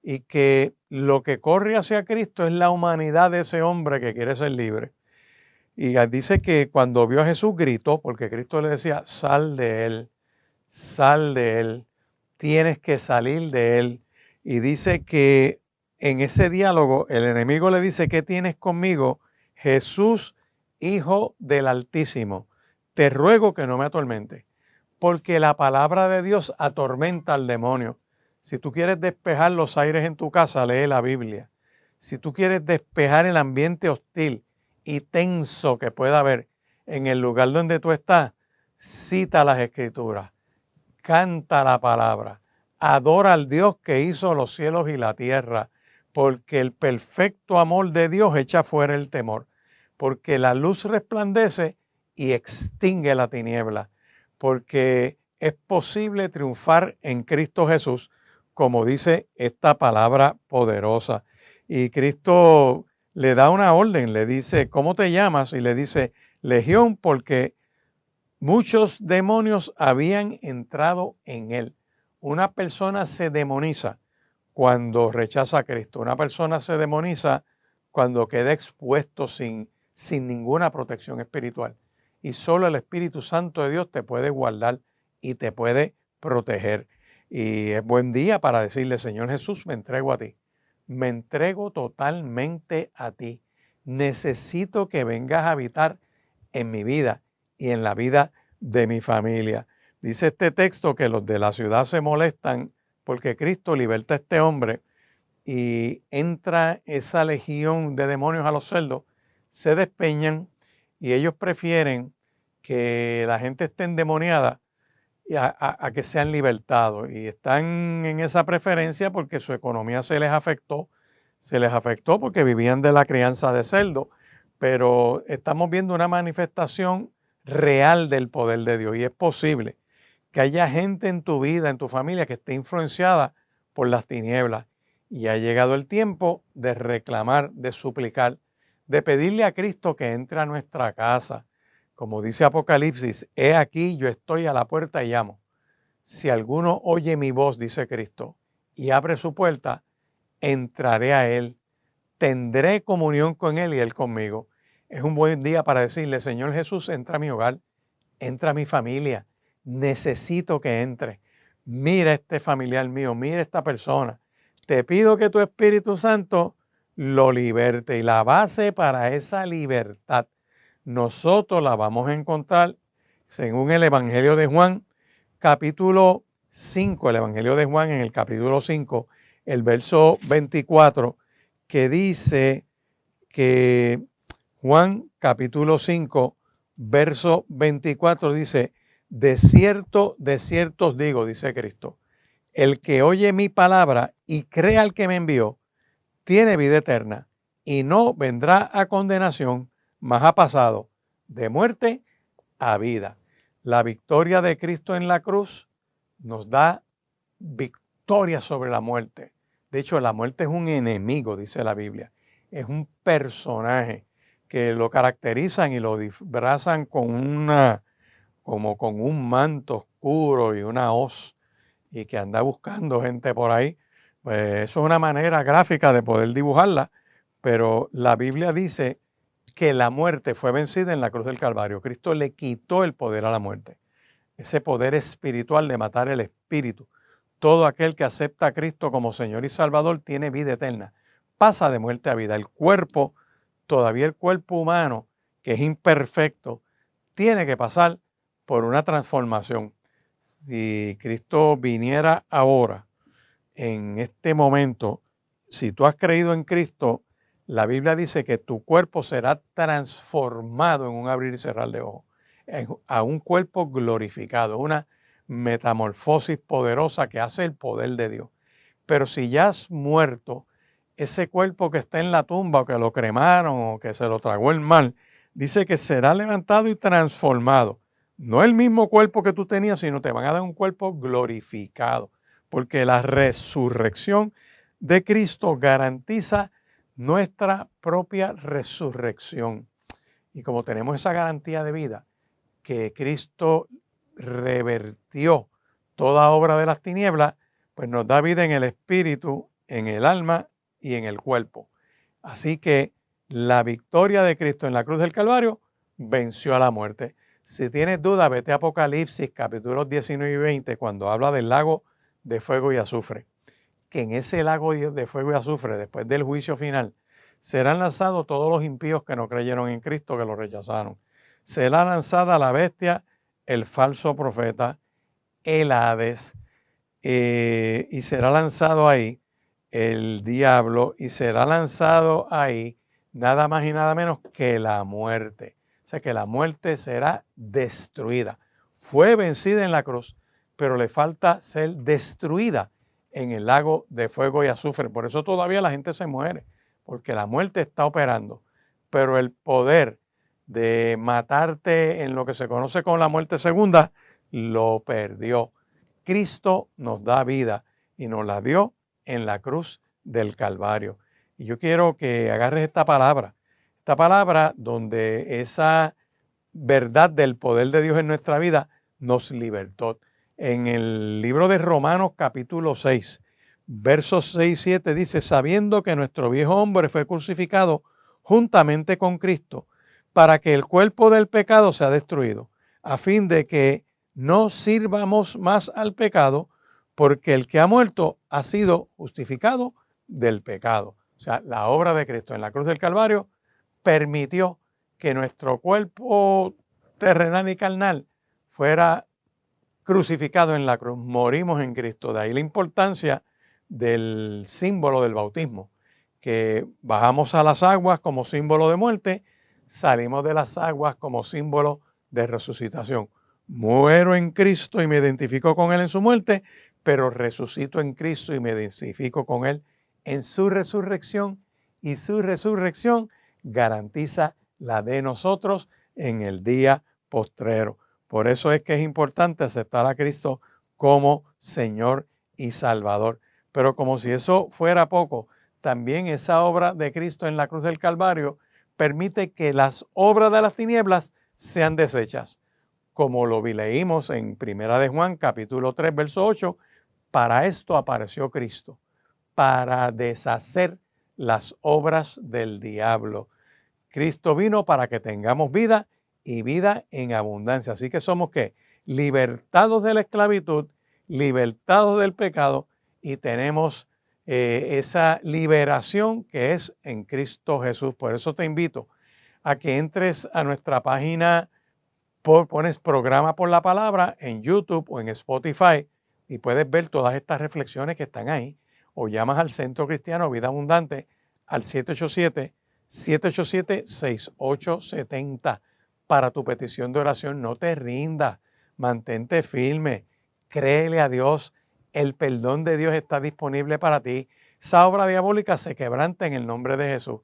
y que lo que corre hacia Cristo es la humanidad de ese hombre que quiere ser libre. Y dice que cuando vio a Jesús gritó, porque Cristo le decía: sal de él, tienes que salir de él. Y dice que en ese diálogo el enemigo le dice: ¿qué tienes conmigo, Jesús, Hijo del Altísimo? Te ruego que no me atormente, porque la palabra de Dios atormenta al demonio. Si tú quieres despejar los aires en tu casa, lee la Biblia. Si tú quieres despejar el ambiente hostil y tenso que pueda haber en el lugar donde tú estás, cita las Escrituras, canta la palabra, adora al Dios que hizo los cielos y la tierra, porque el perfecto amor de Dios echa fuera el temor, porque la luz resplandece y extingue la tiniebla, porque es posible triunfar en Cristo Jesús, como dice esta palabra poderosa. Y Cristo le da una orden, le dice: ¿cómo te llamas? Y le dice: Legión, porque muchos demonios habían entrado en él. Una persona se demoniza cuando rechaza a Cristo. Una persona se demoniza cuando queda expuesto sin ninguna protección espiritual. Y solo el Espíritu Santo de Dios te puede guardar y te puede proteger. Y es buen día para decirle, Señor Jesús, me entrego a ti. Me entrego totalmente a ti. Necesito que vengas a habitar en mi vida y en la vida de mi familia. Dice este texto que los de la ciudad se molestan porque Cristo liberta a este hombre y entra esa legión de demonios a los cerdos, se despeñan y ellos prefieren que la gente esté endemoniada a que sean libertados. Y están en esa preferencia porque su economía se les afectó porque vivían de la crianza de cerdo, pero estamos viendo una manifestación real del poder de Dios y es posible que haya gente en tu vida, en tu familia, que esté influenciada por las tinieblas. Y ha llegado el tiempo de reclamar, de suplicar, de pedirle a Cristo que entre a nuestra casa. Como dice Apocalipsis, he aquí yo estoy a la puerta y llamo. Si alguno oye mi voz, dice Cristo, y abre su puerta, entraré a él, tendré comunión con él y él conmigo. Es un buen día para decirle, Señor Jesús, entra a mi hogar, entra a mi familia, necesito que entre. Mira este familiar mío, mira esta persona. Te pido que tu Espíritu Santo lo liberte. Y la base para esa libertad, nosotros la vamos a encontrar según el Evangelio de Juan, capítulo 5, el Evangelio de Juan en el capítulo 5, el verso 24, que dice que Juan capítulo 5, verso 24 dice, de cierto os digo, dice Cristo, el que oye mi palabra y cree al que me envió, tiene vida eterna y no vendrá a condenación, mas ha pasado de muerte a vida. La victoria de Cristo en la cruz nos da victoria sobre la muerte. De hecho, la muerte es un enemigo, dice la Biblia. Es un personaje que lo caracterizan y lo disfrazan como con un manto oscuro y una hoz, y que anda buscando gente por ahí. Pues eso es una manera gráfica de poder dibujarla, pero la Biblia dice que la muerte fue vencida en la cruz del Calvario. Cristo le quitó el poder a la muerte, ese poder espiritual de matar el espíritu. Todo aquel que acepta a Cristo como Señor y Salvador tiene vida eterna, pasa de muerte a vida. El cuerpo, todavía el cuerpo humano, que es imperfecto, tiene que pasar por una transformación. Si Cristo viniera ahora, en este momento, si tú has creído en Cristo, la Biblia dice que tu cuerpo será transformado en un abrir y cerrar de ojos, a un cuerpo glorificado, una metamorfosis poderosa que hace el poder de Dios. Pero si ya has muerto, ese cuerpo que está en la tumba o que lo cremaron o que se lo tragó el mal, dice que será levantado y transformado. No el mismo cuerpo que tú tenías, sino te van a dar un cuerpo glorificado, porque la resurrección de Cristo garantiza nuestra propia resurrección. Y como tenemos esa garantía de vida, que Cristo revertió toda obra de las tinieblas, pues nos da vida en el espíritu, en el alma y en el cuerpo. Así que la victoria de Cristo en la cruz del Calvario venció a la muerte. Si tienes duda, vete a Apocalipsis capítulos 19 y 20 cuando habla del lago de fuego y azufre. Que en ese lago de fuego y azufre, después del juicio final, serán lanzados todos los impíos que no creyeron en Cristo, que lo rechazaron. Será lanzada la bestia, el falso profeta, el Hades, y será lanzado ahí el diablo, y será lanzado ahí nada más y nada menos que la muerte. O sea que la muerte será destruida. Fue vencida en la cruz, pero le falta ser destruida en el lago de fuego y azufre. Por eso todavía la gente se muere, porque la muerte está operando. Pero el poder de matarte en lo que se conoce como la muerte segunda, lo perdió. Cristo nos da vida y nos la dio en la cruz del Calvario. Y yo quiero que agarres esta palabra donde esa verdad del poder de Dios en nuestra vida nos libertó. En el libro de Romanos capítulo 6, versos 6 y 7 dice, sabiendo que nuestro viejo hombre fue crucificado juntamente con Cristo, para que el cuerpo del pecado sea destruido, a fin de que no sirvamos más al pecado, porque el que ha muerto ha sido justificado del pecado. O sea, la obra de Cristo en la cruz del Calvario permitió que nuestro cuerpo terrenal y carnal fuera crucificado en la cruz. Morimos en Cristo. De ahí la importancia del símbolo del bautismo, que bajamos a las aguas como símbolo de muerte, salimos de las aguas como símbolo de resucitación. Muero en Cristo y me identifico con Él en su muerte, pero resucito en Cristo y me identifico con Él en su resurrección, y su resurrección garantiza la de nosotros en el día postrero. Por eso es que es importante aceptar a Cristo como Señor y Salvador. Pero como si eso fuera poco, también esa obra de Cristo en la cruz del Calvario permite que las obras de las tinieblas sean deshechas. Como lo leímos en Primera de Juan, capítulo 3, verso 8, para esto apareció Cristo, para deshacer las obras del diablo. Cristo vino para que tengamos vida y vida en abundancia. Así que somos ¿qué? Libertados de la esclavitud, libertados del pecado, y tenemos esa liberación que es en Cristo Jesús. Por eso te invito a que entres a nuestra página, pones programa por la palabra en YouTube o en Spotify y puedes ver todas estas reflexiones que están ahí, o llamas al Centro Cristiano Vida Abundante al 787-787-6870 para tu petición de oración. No te rindas, mantente firme, créele a Dios, el perdón de Dios está disponible para ti. Esa obra diabólica se quebranta en el nombre de Jesús.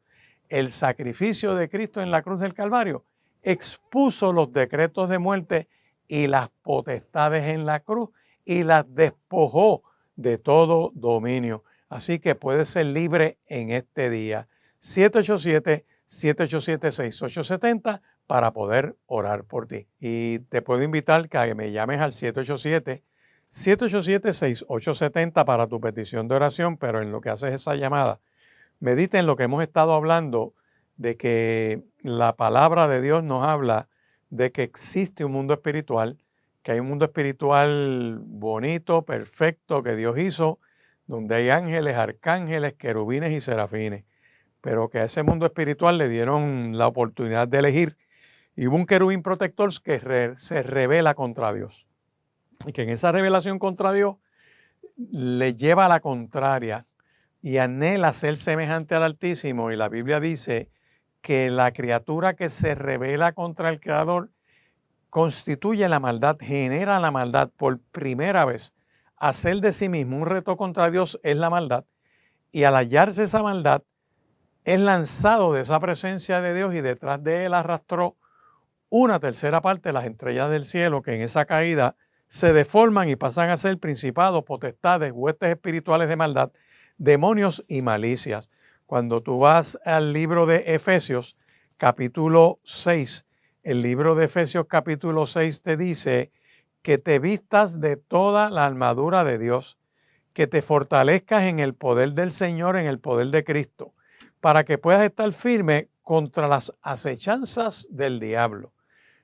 El sacrificio de Cristo en la cruz del Calvario expuso los decretos de muerte y las potestades en la cruz y las despojó de todo dominio. Así que puedes ser libre en este día. 787-787-6870 para poder orar por ti. Y te puedo invitar que me llames al 787-787-6870 para tu petición de oración, pero en lo que haces esa llamada, medita en lo que hemos estado hablando, de que la palabra de Dios nos habla de que existe un mundo espiritual, que hay un mundo espiritual bonito, perfecto, que Dios hizo, donde hay ángeles, arcángeles, querubines y serafines, pero que a ese mundo espiritual le dieron la oportunidad de elegir, y hubo un querubín protector que se revela contra Dios, y que en esa revelación contra Dios le lleva a la contraria y anhela ser semejante al Altísimo, y la Biblia dice que la criatura que se rebela contra el Creador constituye la maldad, genera la maldad por primera vez. Hacer de sí mismo un reto contra Dios es la maldad, y al hallarse esa maldad es lanzado de esa presencia de Dios, y detrás de él arrastró una tercera parte de las estrellas del cielo, que en esa caída se deforman y pasan a ser principados, potestades, huestes espirituales de maldad, demonios y malicias. Cuando tú vas al libro de Efesios, capítulo 6, el libro de Efesios capítulo 6 te dice que te vistas de toda la armadura de Dios, que te fortalezcas en el poder del Señor, en el poder de Cristo, para que puedas estar firme contra las acechanzas del diablo.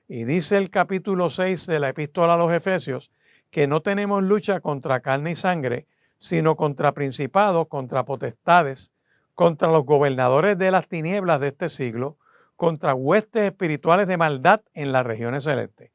Y dice el capítulo 6 de la epístola a los Efesios que no tenemos lucha contra carne y sangre, sino contra principados, contra potestades, contra los gobernadores de las tinieblas de este siglo, contra huestes espirituales de maldad en las regiones celestes.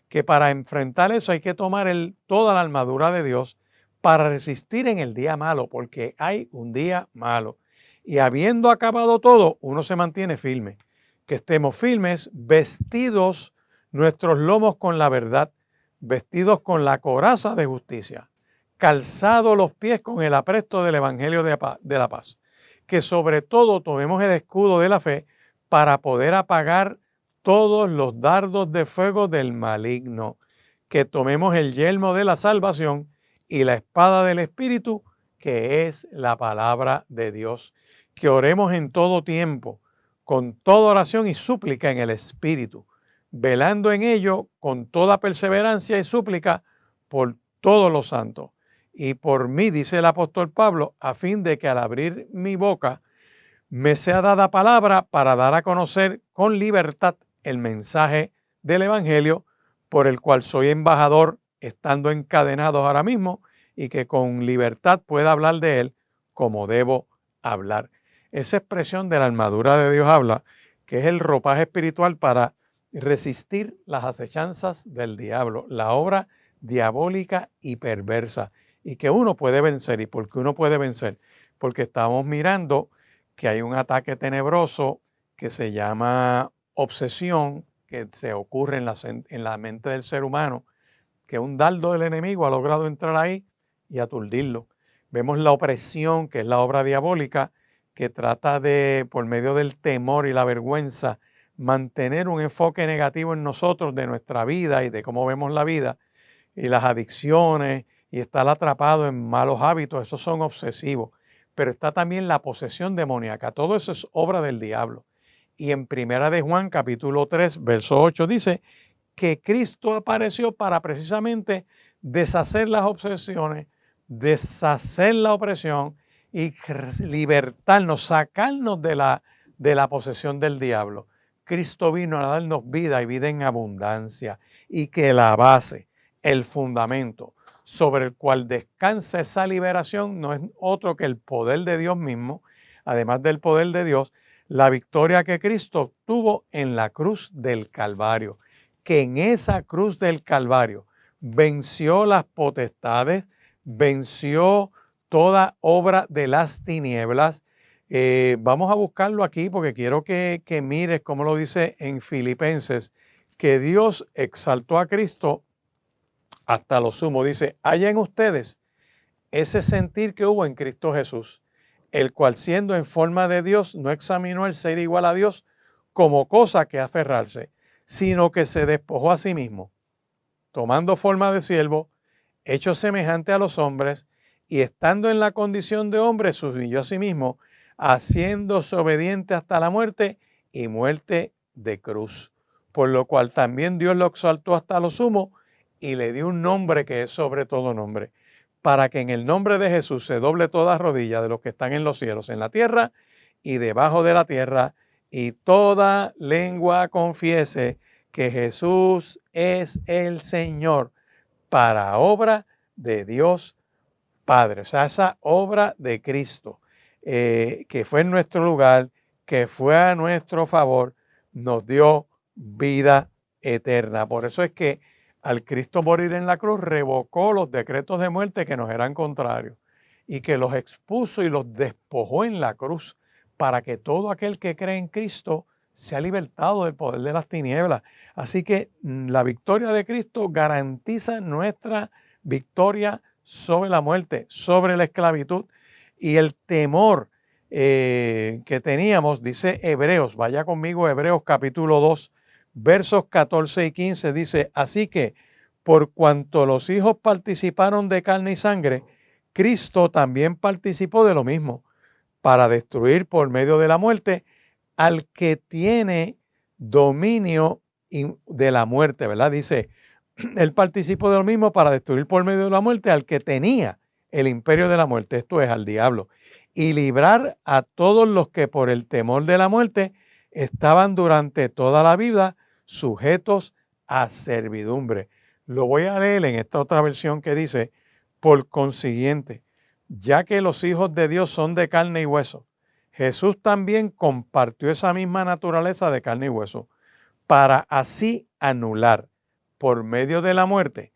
Que para enfrentar eso hay que tomar toda la armadura de Dios para resistir en el día malo, porque hay un día malo. Y habiendo acabado todo, uno se mantiene firme. Que estemos firmes, vestidos nuestros lomos con la verdad, vestidos con la coraza de justicia, calzados los pies con el apresto del evangelio de la paz. Que sobre todo tomemos el escudo de la fe para poder apagar todos los dardos de fuego del maligno. Que tomemos el yelmo de la salvación y la espada del Espíritu, que es la palabra de Dios. Que oremos en todo tiempo, con toda oración y súplica en el Espíritu, velando en ello con toda perseverancia y súplica por todos los santos. y por mí, dice el apóstol Pablo, a fin de que al abrir mi boca me sea dada palabra para dar a conocer con libertad el mensaje del Evangelio, por el cual soy embajador, estando encadenados ahora mismo, y que con libertad pueda hablar de él como debo hablar. Esa expresión de la armadura de Dios habla que es el ropaje espiritual para resistir las acechanzas del diablo, la obra diabólica y perversa, y que uno puede vencer. ¿Y por qué uno puede vencer? Porque estamos mirando que hay un ataque tenebroso que se llama obsesión, que se ocurre en la mente del ser humano, que un dardo del enemigo ha logrado entrar ahí y aturdirlo. Vemos la opresión, que es la obra diabólica, que trata de, por medio del temor y la vergüenza, mantener un enfoque negativo en nosotros de nuestra vida y de cómo vemos la vida, y las adicciones, y estar atrapado en malos hábitos, esos son obsesivos. Pero está también la posesión demoníaca, todo eso es obra del diablo. Y en Primera de Juan, capítulo 3, verso 8, dice que Cristo apareció para precisamente deshacer las obsesiones, deshacer la opresión y libertarnos, sacarnos de la posesión del diablo. Cristo vino a darnos vida y vida en abundancia, y que la base, el fundamento sobre el cual descansa esa liberación no es otro que el poder de Dios mismo, además del poder de Dios, la victoria que Cristo obtuvo en la cruz del Calvario, que en esa cruz del Calvario venció las potestades, venció toda obra de las tinieblas. Vamos a buscarlo aquí porque quiero que mires cómo lo dice en Filipenses, que Dios exaltó a Cristo hasta lo sumo. Dice, haya en ustedes ese sentir que hubo en Cristo Jesús, el cual siendo en forma de Dios no examinó el ser igual a Dios como cosa que aferrarse, sino que se despojó a sí mismo, tomando forma de siervo, hecho semejante a los hombres, y estando en la condición de hombre, se humilló a sí mismo, haciéndose obediente hasta la muerte y muerte de cruz. Por lo cual también Dios lo exaltó hasta lo sumo y le dio un nombre que es sobre todo nombre, para que en el nombre de Jesús se doble toda rodilla de los que están en los cielos, en la tierra y debajo de la tierra, y toda lengua confiese que Jesús es el Señor, para obra de Dios Padre. O sea, esa obra de Cristo, que fue en nuestro lugar, que fue a nuestro favor, nos dio vida eterna. Por eso es que al Cristo morir en la cruz revocó los decretos de muerte que nos eran contrarios y que los expuso y los despojó en la cruz para que todo aquel que cree en Cristo sea libertado del poder de las tinieblas. Así que la victoria de Cristo garantiza nuestra victoria sobre la muerte, sobre la esclavitud y el temor que teníamos, dice Hebreos, vaya conmigo Hebreos capítulo 2, versos 14 y 15, dice, así que por cuanto los hijos participaron de carne y sangre, Cristo también participó de lo mismo, para destruir por medio de la muerte al que tiene dominio de la muerte, ¿verdad? Dice, él participó de lo mismo para destruir por medio de la muerte al que tenía el imperio de la muerte, esto es, al diablo, y librar a todos los que por el temor de la muerte estaban durante toda la vida sujetos a servidumbre. Lo voy a leer en esta otra versión que dice, por consiguiente, ya que los hijos de Dios son de carne y hueso, Jesús también compartió esa misma naturaleza de carne y hueso, para así anular por medio de la muerte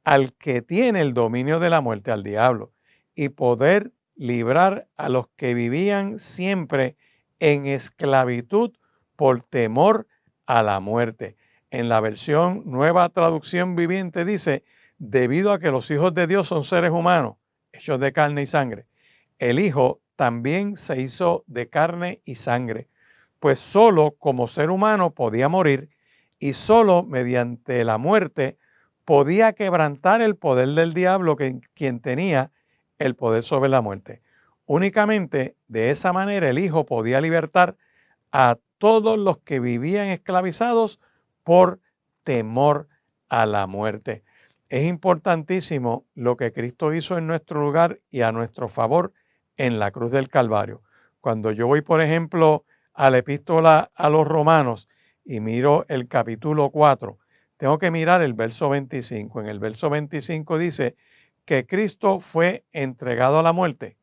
al que tiene el dominio de la muerte, al diablo, y poder librar a los que vivían siempre en esclavitud por temor a la muerte. En la versión Nueva Traducción Viviente dice, debido a que los hijos de Dios son seres humanos, hechos de carne y sangre, el Hijo también se hizo de carne y sangre, pues solo como ser humano podía morir y solo mediante la muerte podía quebrantar el poder del diablo, quien tenía el poder sobre la muerte. Únicamente de esa manera el Hijo podía libertar a todos los que vivían esclavizados por temor a la muerte. es importantísimo lo que Cristo hizo en nuestro lugar y a nuestro favor en la cruz del Calvario. Cuando yo voy, por ejemplo, a la epístola a los Romanos y miro el capítulo 4, tengo que mirar el verso 25. En el verso 25 dice que Cristo fue entregado a la muerte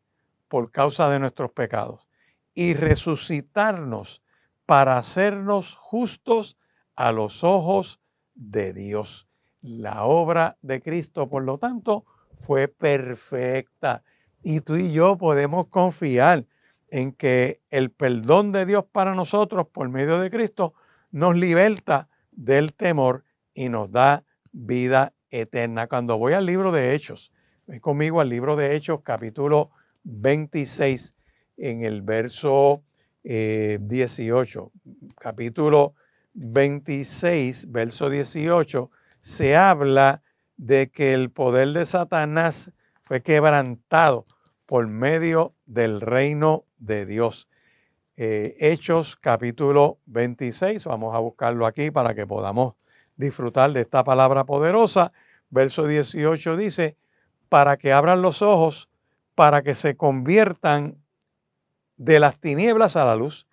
por causa de nuestros pecados y resucitarnos para hacernos justos a los ojos de Dios. La obra de Cristo, por lo tanto, fue perfecta. Y tú y yo podemos confiar en que el perdón de Dios para nosotros por medio de Cristo nos liberta del temor y nos da vida eterna. Cuando voy al libro de Hechos, ven conmigo al libro de Hechos, capítulo 26, en el verso 18. Capítulo 26, verso 18, se habla de que el poder de Satanás fue quebrantado por medio del reino de Dios. Hechos capítulo 26, vamos a buscarlo aquí para que podamos disfrutar de esta palabra poderosa. Verso 18 dice, para que abran los ojos, para que se conviertan de las tinieblas a la luz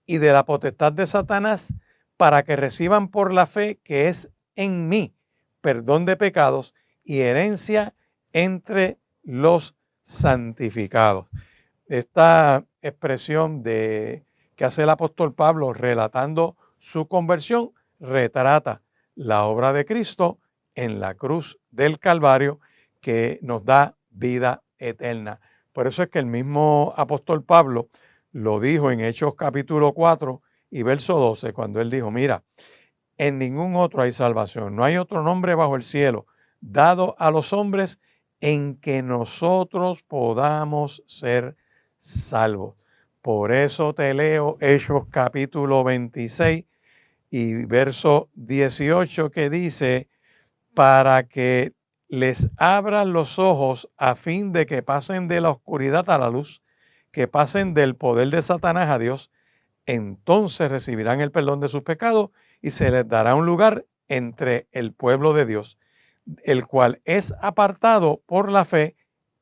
y de la potestad de Satanás, para que reciban por la fe que es en mí perdón de pecados y herencia entre los santificados. Esta expresión que hace el apóstol Pablo relatando su conversión retrata la obra de Cristo en la cruz del Calvario que nos da vida eterna. Por eso es que el mismo apóstol Pablo lo dijo en Hechos capítulo 4 y verso 12, cuando él dijo, mira, en ningún otro hay salvación, no hay otro nombre bajo el cielo dado a los hombres en que nosotros podamos ser salvos. Por eso te leo Hechos capítulo 26 y verso 18 que dice, para que les abran los ojos a fin de que pasen de la oscuridad a la luz, que pasen del poder de Satanás a Dios, entonces recibirán el perdón de sus pecados y se les dará un lugar entre el pueblo de Dios, el cual es apartado por la fe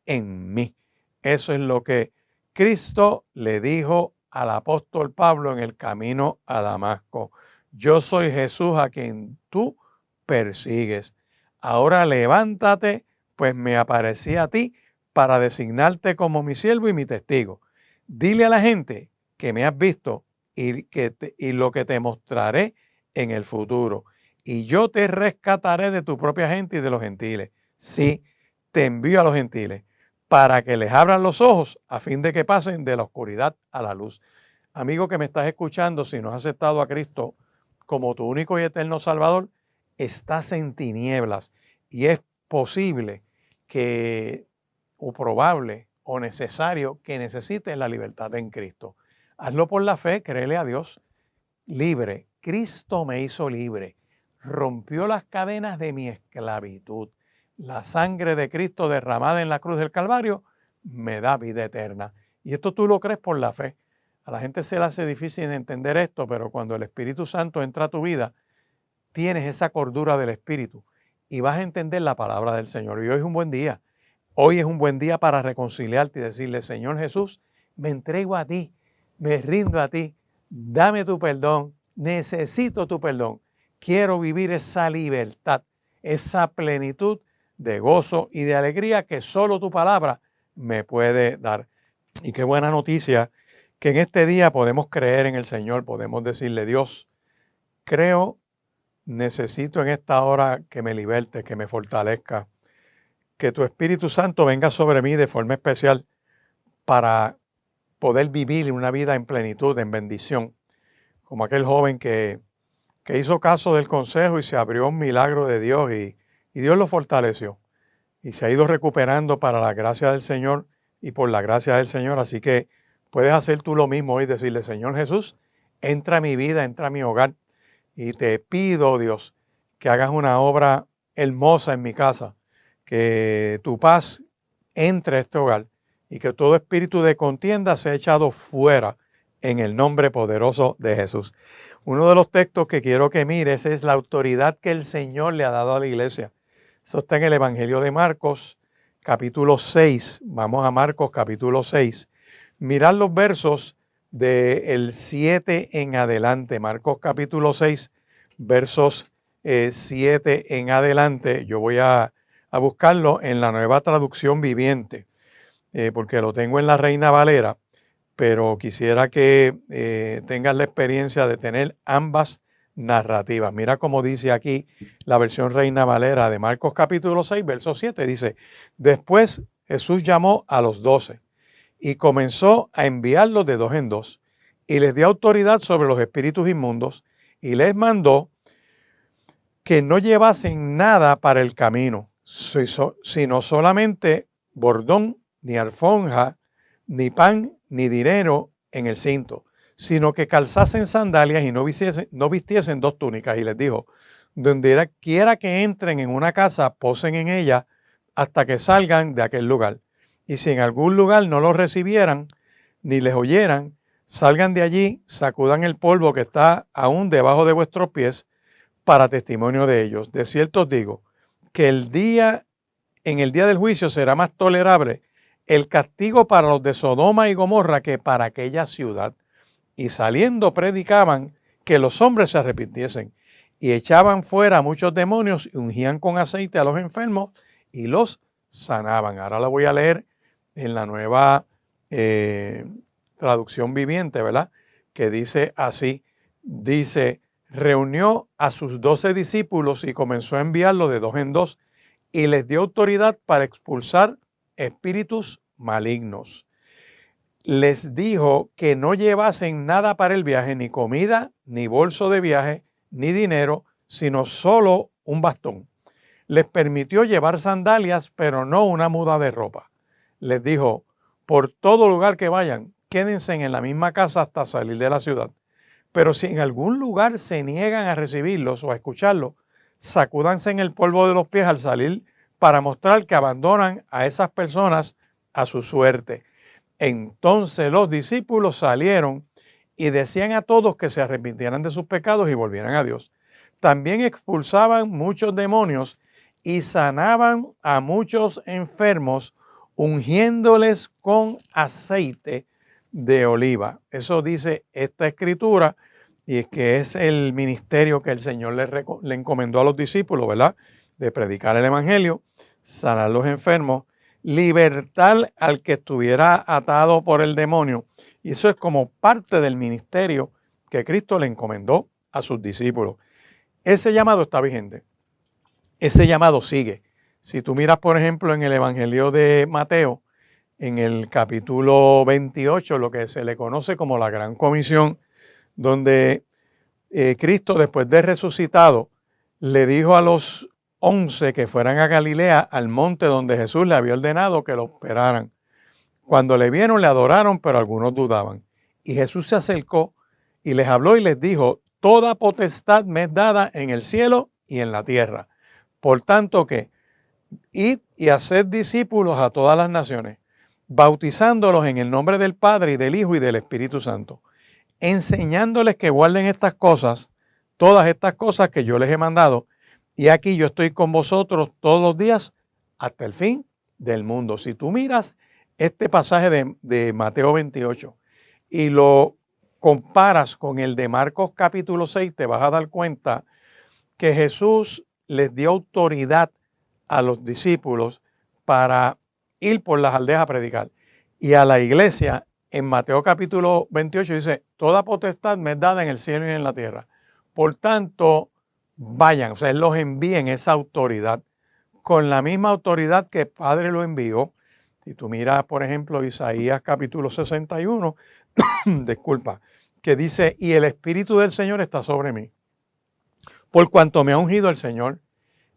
en mí. Eso es lo que Cristo le dijo al apóstol Pablo en el camino a Damasco. Yo soy Jesús a quien tú persigues. Ahora levántate, pues me aparecí a ti para designarte como mi siervo y mi testigo. Dile a la gente que me has visto y lo que te mostraré en el futuro. Y yo te rescataré de tu propia gente y de los gentiles. Sí, te envío a los gentiles para que les abran los ojos a fin de que pasen de la oscuridad a la luz. Amigo que me estás escuchando, si no has aceptado a Cristo como tu único y eterno Salvador, estás en tinieblas y es posible que, o probable o necesario que necesites la libertad en Cristo. Hazlo por la fe, créele a Dios. Libre. Cristo me hizo libre. Rompió las cadenas de mi esclavitud. La sangre de Cristo derramada en la cruz del Calvario me da vida eterna. Y esto tú lo crees por la fe. A la gente se le hace difícil entender esto, pero cuando el Espíritu Santo entra a tu vida, tienes esa cordura del Espíritu y vas a entender la palabra del Señor. Y hoy es un buen día. Hoy es un buen día para reconciliarte y decirle, Señor Jesús, me entrego a ti, me rindo a ti, dame tu perdón, necesito tu perdón. Quiero vivir esa libertad, esa plenitud de gozo y de alegría que solo tu palabra me puede dar. Y qué buena noticia que en este día podemos creer en el Señor, podemos decirle, Dios, creo, necesito en esta hora que me liberte, que me fortalezca, que tu Espíritu Santo venga sobre mí de forma especial para poder vivir una vida en plenitud, en bendición, como aquel joven que hizo caso del consejo y se abrió un milagro de Dios y Dios lo fortaleció y se ha ido recuperando para la gracia del Señor y por la gracia del Señor. Así que puedes hacer tú lo mismo hoy, decirle, Señor Jesús, entra a mi vida, entra a mi hogar y te pido, Dios, que hagas una obra hermosa en mi casa, que tu paz entre a este hogar y que todo espíritu de contienda sea echado fuera en el nombre poderoso de Jesús. Uno de los textos que quiero que mires es la autoridad que el Señor le ha dado a la iglesia. Eso está en el Evangelio de Marcos, capítulo 6. Vamos a Marcos, capítulo 6. Mirad los versos del 7 en adelante. Marcos, capítulo 6, versos 7 en adelante. Yo voy a buscarlo en la Nueva Traducción Viviente, porque lo tengo en la Reina Valera, pero quisiera que tengas la experiencia de tener ambas narrativas. Mira cómo dice aquí la versión Reina Valera de Marcos capítulo 6, verso 7. Dice, después Jesús llamó a los 12 y comenzó a enviarlos de dos en dos y les dio autoridad sobre los espíritus inmundos y les mandó que no llevasen nada para el camino, sino solamente bordón, ni alforja, ni pan, ni dinero en el cinto, sino que calzasen sandalias y no vistiesen dos túnicas. Y les dijo, donde quiera que entren en una casa, posen en ella hasta que salgan de aquel lugar. Y si en algún lugar no los recibieran, ni les oyeran, salgan de allí, sacudan el polvo que está aún debajo de vuestros pies, para testimonio de ellos. De cierto os digo, que en el día del juicio será más tolerable el castigo para los de Sodoma y Gomorra que para aquella ciudad. Y saliendo predicaban que los hombres se arrepintiesen y echaban fuera a muchos demonios y ungían con aceite a los enfermos y los sanaban. Ahora la voy a leer en la Nueva Traducción Viviente, ¿verdad? Que dice así, dice, reunió a sus 12 discípulos y comenzó a enviarlos de dos en dos y les dio autoridad para expulsar espíritus malignos. Les dijo que no llevasen nada para el viaje, ni comida, ni bolso de viaje, ni dinero, sino solo un bastón. Les permitió llevar sandalias, pero no una muda de ropa. Les dijo, por todo lugar que vayan, quédense en la misma casa hasta salir de la ciudad. Pero si en algún lugar se niegan a recibirlos o a escucharlos, sacúdanse en el polvo de los pies al salir para mostrar que abandonan a esas personas a su suerte. Entonces los discípulos salieron y decían a todos que se arrepintieran de sus pecados y volvieran a Dios. También expulsaban muchos demonios y sanaban a muchos enfermos, ungiéndoles con aceite de oliva. Eso dice esta escritura, y es que es el ministerio que el Señor le encomendó a los discípulos, ¿verdad? De predicar el evangelio, sanar a los enfermos, libertar al que estuviera atado por el demonio. Y eso es como parte del ministerio que Cristo le encomendó a sus discípulos. Ese llamado está vigente. Ese llamado sigue. Si tú miras, por ejemplo, en el Evangelio de Mateo, en el capítulo 28, lo que se le conoce como la Gran Comisión, donde Cristo, después de resucitado, le dijo a los 11 que fueran a Galilea, al monte donde Jesús le había ordenado que lo esperaran. Cuando le vieron, le adoraron, pero algunos dudaban. Y Jesús se acercó y les habló y les dijo, toda potestad me es dada en el cielo y en la tierra. Por tanto que, id y haced discípulos a todas las naciones, bautizándolos en el nombre del Padre y del Hijo y del Espíritu Santo, enseñándoles que guarden estas cosas, todas estas cosas que yo les he mandado, y aquí yo estoy con vosotros todos los días hasta el fin del mundo. Si tú miras este pasaje de Mateo 28 y lo comparas con el de Marcos capítulo 6, te vas a dar cuenta que Jesús les dio autoridad a los discípulos para ir por las aldeas a predicar. Y a la iglesia, en Mateo capítulo 28 dice, toda potestad me es dada en el cielo y en la tierra. Por tanto, vayan, o sea, Él los envía en esa autoridad, con la misma autoridad que el Padre lo envió. Si tú miras, por ejemplo, Isaías capítulo 61, disculpa, que dice, y el Espíritu del Señor está sobre mí, por cuanto me ha ungido el Señor,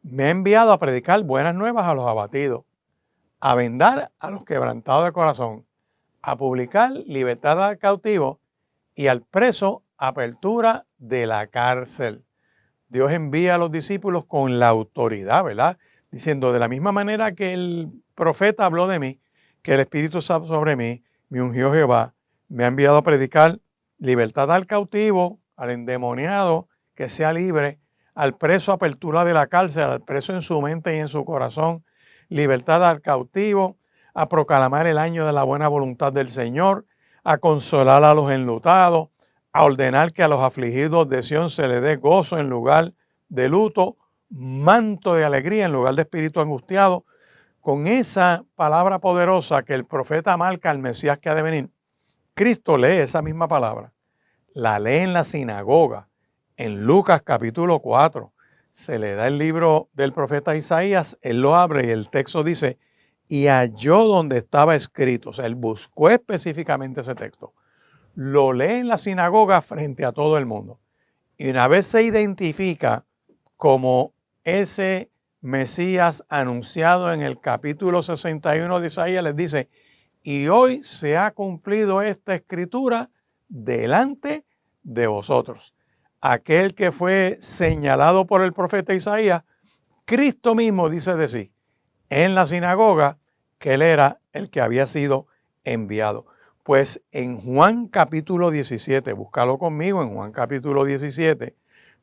me ha enviado a predicar buenas nuevas a los abatidos, a vendar a los quebrantados de corazón, a publicar libertad al cautivo y al preso apertura de la cárcel. Dios envía a los discípulos con la autoridad, ¿verdad? Diciendo, de la misma manera que el profeta habló de mí, que el Espíritu está sobre mí, me ungió Jehová, me ha enviado a predicar libertad al cautivo, al endemoniado, que sea libre, al preso apertura de la cárcel, al preso en su mente y en su corazón, libertad al cautivo, a proclamar el año de la buena voluntad del Señor, a consolar a los enlutados, a ordenar que a los afligidos de Sión se les dé gozo en lugar de luto, manto de alegría en lugar de espíritu angustiado. Con esa palabra poderosa que el profeta marca al Mesías que ha de venir, Cristo lee esa misma palabra, la lee en la sinagoga, en Lucas capítulo 4, se le da el libro del profeta Isaías, él lo abre y el texto dice, y halló donde estaba escrito, o sea, él buscó específicamente ese texto, lo lee en la sinagoga frente a todo el mundo. Y una vez se identifica como ese Mesías anunciado en el capítulo 61 de Isaías, les dice, y hoy se ha cumplido esta escritura delante de vosotros. Aquel que fue señalado por el profeta Isaías, Cristo mismo dice de sí, en la sinagoga, que él era el que había sido enviado. Pues en Juan capítulo 17, búscalo conmigo, en Juan capítulo 17,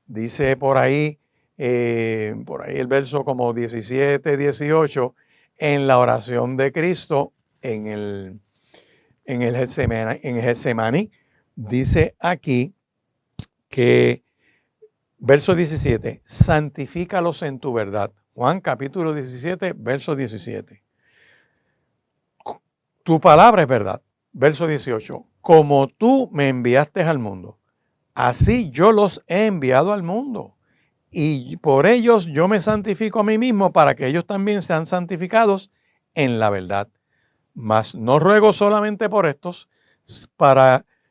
dice por ahí el verso como 17, 18, en la oración de Cristo, en el Getsemaní, dice aquí que, verso 17, santifícalos en tu verdad. Juan capítulo 17, verso 17. Tu palabra es verdad. Verso 18, como tú me enviaste al mundo, así yo los he enviado al mundo. Y por ellos yo me santifico a mí mismo para que ellos también sean santificados en la verdad. Mas no ruego solamente por estos,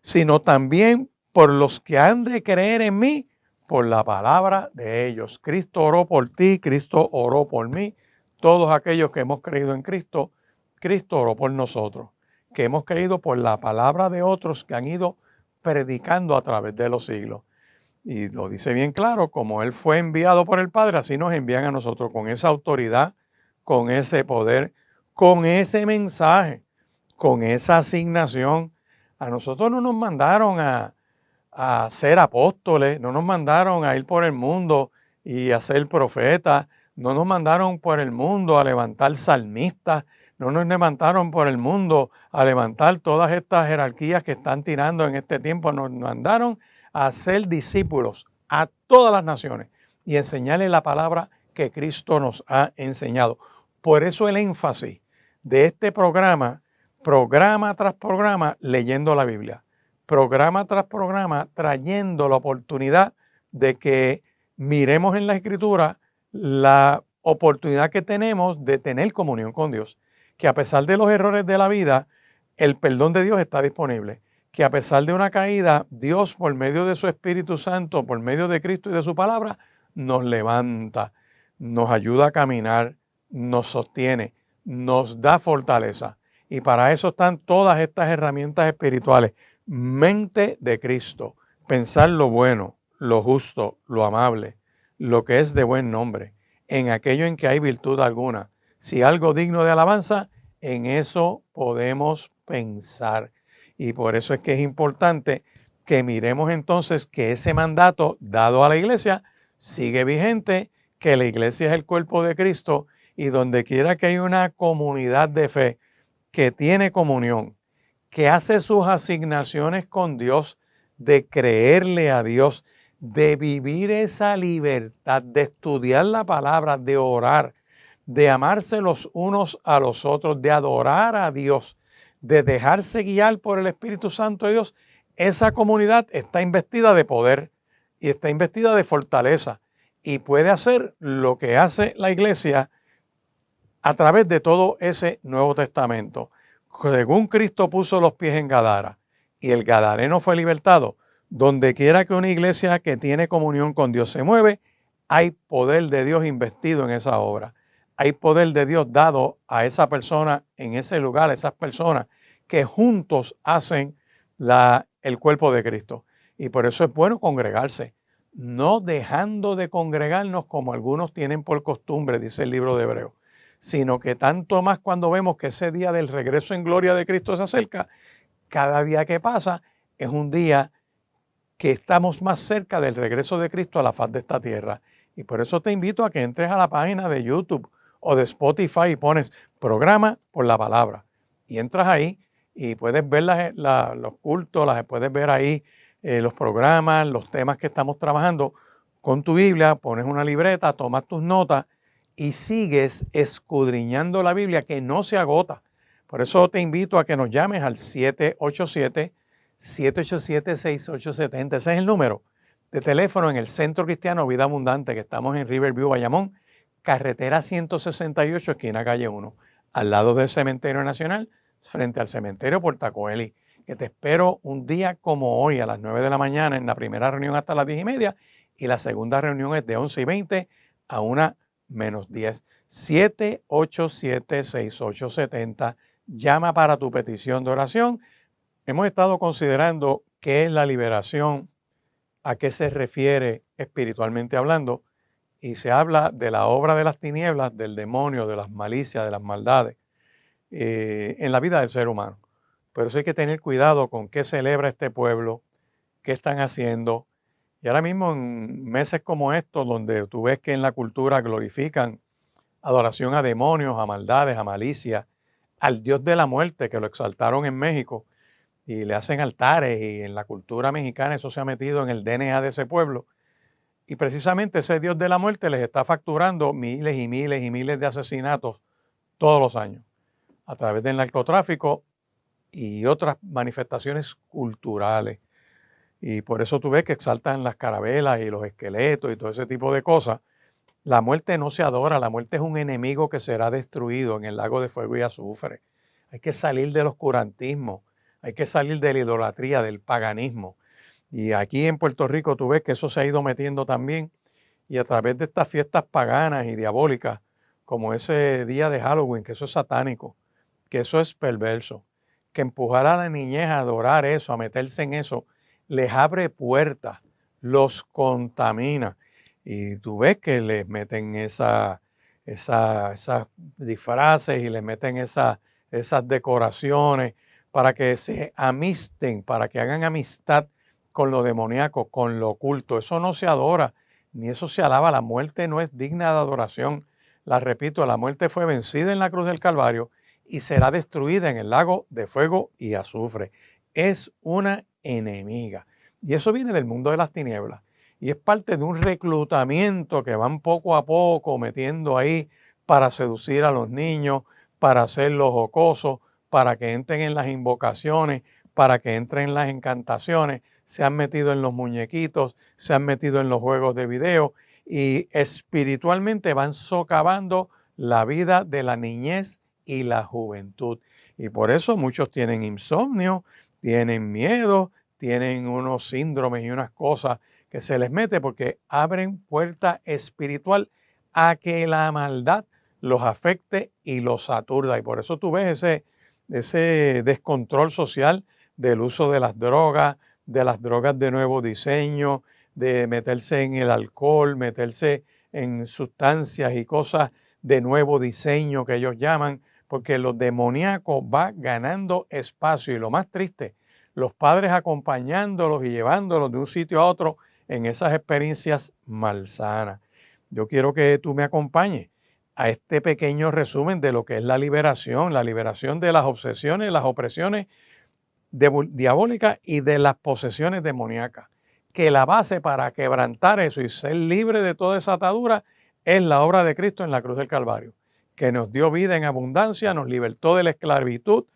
sino también por los que han de creer en mí por la palabra de ellos. Cristo oró por ti, Cristo oró por mí. Todos aquellos que hemos creído en Cristo, Cristo oró por nosotros, que hemos creído por la palabra de otros que han ido predicando a través de los siglos. Y lo dice bien claro, como Él fue enviado por el Padre, así nos envían a nosotros con esa autoridad, con ese poder, con ese mensaje, con esa asignación. A nosotros no nos mandaron a ser apóstoles, no nos mandaron a ir por el mundo y a ser profetas, no nos mandaron por el mundo a levantar salmistas, no nos levantaron por el mundo a levantar todas estas jerarquías que están tirando en este tiempo, nos mandaron a ser discípulos a todas las naciones y enseñarles la palabra que Cristo nos ha enseñado. Por eso el énfasis de este programa tras programa, leyendo la Biblia. Programa tras programa, trayendo la oportunidad de que miremos en la Escritura la oportunidad que tenemos de tener comunión con Dios. Que a pesar de los errores de la vida, el perdón de Dios está disponible. Que a pesar de una caída, Dios, por medio de su Espíritu Santo, por medio de Cristo y de su palabra, nos levanta, nos ayuda a caminar, nos sostiene, nos da fortaleza. Y para eso están todas estas herramientas espirituales. Mente de Cristo, pensar lo bueno, lo justo, lo amable, lo que es de buen nombre, en aquello en que hay virtud alguna. Si algo digno de alabanza, en eso podemos pensar. Y por eso es que es importante que miremos entonces que ese mandato dado a la iglesia sigue vigente, que la iglesia es el cuerpo de Cristo y donde quiera que hay una comunidad de fe que tiene comunión, que hace sus asignaciones con Dios, de creerle a Dios, de vivir esa libertad, de estudiar la palabra, de orar, de amarse los unos a los otros, de adorar a Dios, de dejarse guiar por el Espíritu Santo de Dios, esa comunidad está investida de poder y está investida de fortaleza y puede hacer lo que hace la iglesia a través de todo ese Nuevo Testamento. Según Cristo puso los pies en Gadara y el gadareno fue libertado, donde quiera que una iglesia que tiene comunión con Dios se mueve, hay poder de Dios investido en esa obra. Hay poder de Dios dado a esa persona en ese lugar, a esas personas que juntos hacen el cuerpo de Cristo. Y por eso es bueno congregarse, no dejando de congregarnos como algunos tienen por costumbre, dice el libro de Hebreos, sino que tanto más cuando vemos que ese día del regreso en gloria de Cristo se acerca, cada día que pasa es un día que estamos más cerca del regreso de Cristo a la faz de esta tierra. Y por eso te invito a que entres a la página de YouTube o de Spotify y pones programa por la palabra. Y entras ahí y puedes ver los cultos, puedes ver ahí los programas, los temas que estamos trabajando con tu Biblia, pones una libreta, tomas tus notas y sigues escudriñando la Biblia que no se agota. Por eso te invito a que nos llames al 787-787-6870. Ese es el número de teléfono en el Centro Cristiano Vida Abundante, que estamos en Riverview, Bayamón, carretera 168, esquina calle 1, al lado del Cementerio Nacional, frente al Cementerio Portacoeli, que te espero un día como hoy a las 9 de la mañana en la primera reunión hasta las 10:30 y la segunda reunión es de 11:20 a 1:10. 787-6870. Llama para tu petición de oración. Hemos estado considerando qué es la liberación, a qué se refiere espiritualmente hablando, y se habla de la obra de las tinieblas, del demonio, de las malicias, de las maldades en la vida del ser humano. Pero eso hay que tener cuidado con qué celebra este pueblo, qué están haciendo. Y ahora mismo en meses como estos, donde tú ves que en la cultura glorifican adoración a demonios, a maldades, a malicia, al Dios de la muerte, que lo exaltaron en México, y le hacen altares, y en la cultura mexicana eso se ha metido en el DNA de ese pueblo. Y precisamente ese Dios de la muerte les está facturando miles y miles y miles de asesinatos todos los años, a través del narcotráfico y otras manifestaciones culturales. Y por eso tú ves que exaltan las carabelas y los esqueletos y todo ese tipo de cosas. La muerte no se adora, la muerte es un enemigo que será destruido en el lago de fuego y azufre. Hay que salir del oscurantismo, hay que salir de la idolatría, del paganismo. Y aquí en Puerto Rico tú ves que eso se ha ido metiendo también, y a través de estas fiestas paganas y diabólicas, como ese día de Halloween, que eso es satánico, que eso es perverso, que empujar a la niñez a adorar eso, a meterse en eso, les abre puertas, los contamina. Y tú ves que les meten esas disfraces y les meten esas decoraciones para que se amisten, para que hagan amistad con lo demoníaco, con lo oculto. Eso no se adora, ni eso se alaba. La muerte no es digna de adoración. La repito, la muerte fue vencida en la cruz del Calvario y será destruida en el lago de fuego y azufre. Es una enemiga. Y eso viene del mundo de las tinieblas. Y es parte de un reclutamiento que van poco a poco metiendo ahí para seducir a los niños, para hacerlos jocosos, para que entren en las invocaciones, para que entren en las encantaciones. Se han metido en los muñequitos, se han metido en los juegos de video y espiritualmente van socavando la vida de la niñez y la juventud. Y por eso muchos tienen insomnio, tienen miedo, tienen unos síndromes y unas cosas que se les mete porque abren puerta espiritual a que la maldad los afecte y los aturda. Y por eso tú ves ese descontrol social del uso de las drogas de nuevo diseño, de meterse en el alcohol, meterse en sustancias y cosas de nuevo diseño que ellos llaman, porque lo demoníaco va ganando espacio. Y lo más triste, los padres acompañándolos y llevándolos de un sitio a otro en esas experiencias malsanas. Yo quiero que tú me acompañes a este pequeño resumen de lo que es la liberación de las obsesiones, las opresiones diabólicas y de las posesiones demoníacas. Que la base para quebrantar eso y ser libre de toda esa atadura es la obra de Cristo en la cruz del Calvario, que nos dio vida en abundancia, nos libertó de la esclavitud,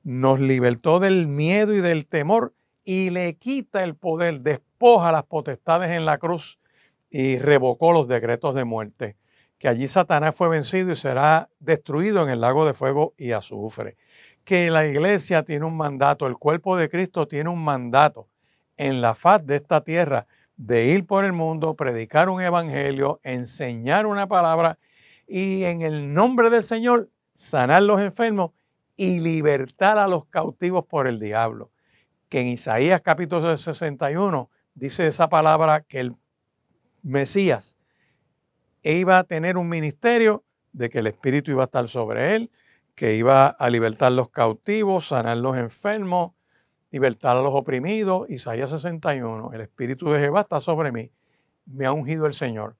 nos libertó del miedo y del temor y le quita el poder, despoja las potestades en la cruz y revocó los decretos de muerte. Que allí Satanás fue vencido y será destruido en el lago de fuego y azufre. Que la iglesia tiene un mandato, el cuerpo de Cristo tiene un mandato en la faz de esta tierra de ir por el mundo, predicar un evangelio, enseñar una palabra y en el nombre del Señor sanar los enfermos y libertar a los cautivos por el diablo. Que en Isaías capítulo 61 dice esa palabra que el Mesías iba a tener un ministerio de que el Espíritu iba a estar sobre él, que iba a libertar los cautivos, sanar los enfermos, libertar a los oprimidos. Isaías 61, el Espíritu de Jehová está sobre mí, me ha ungido el Señor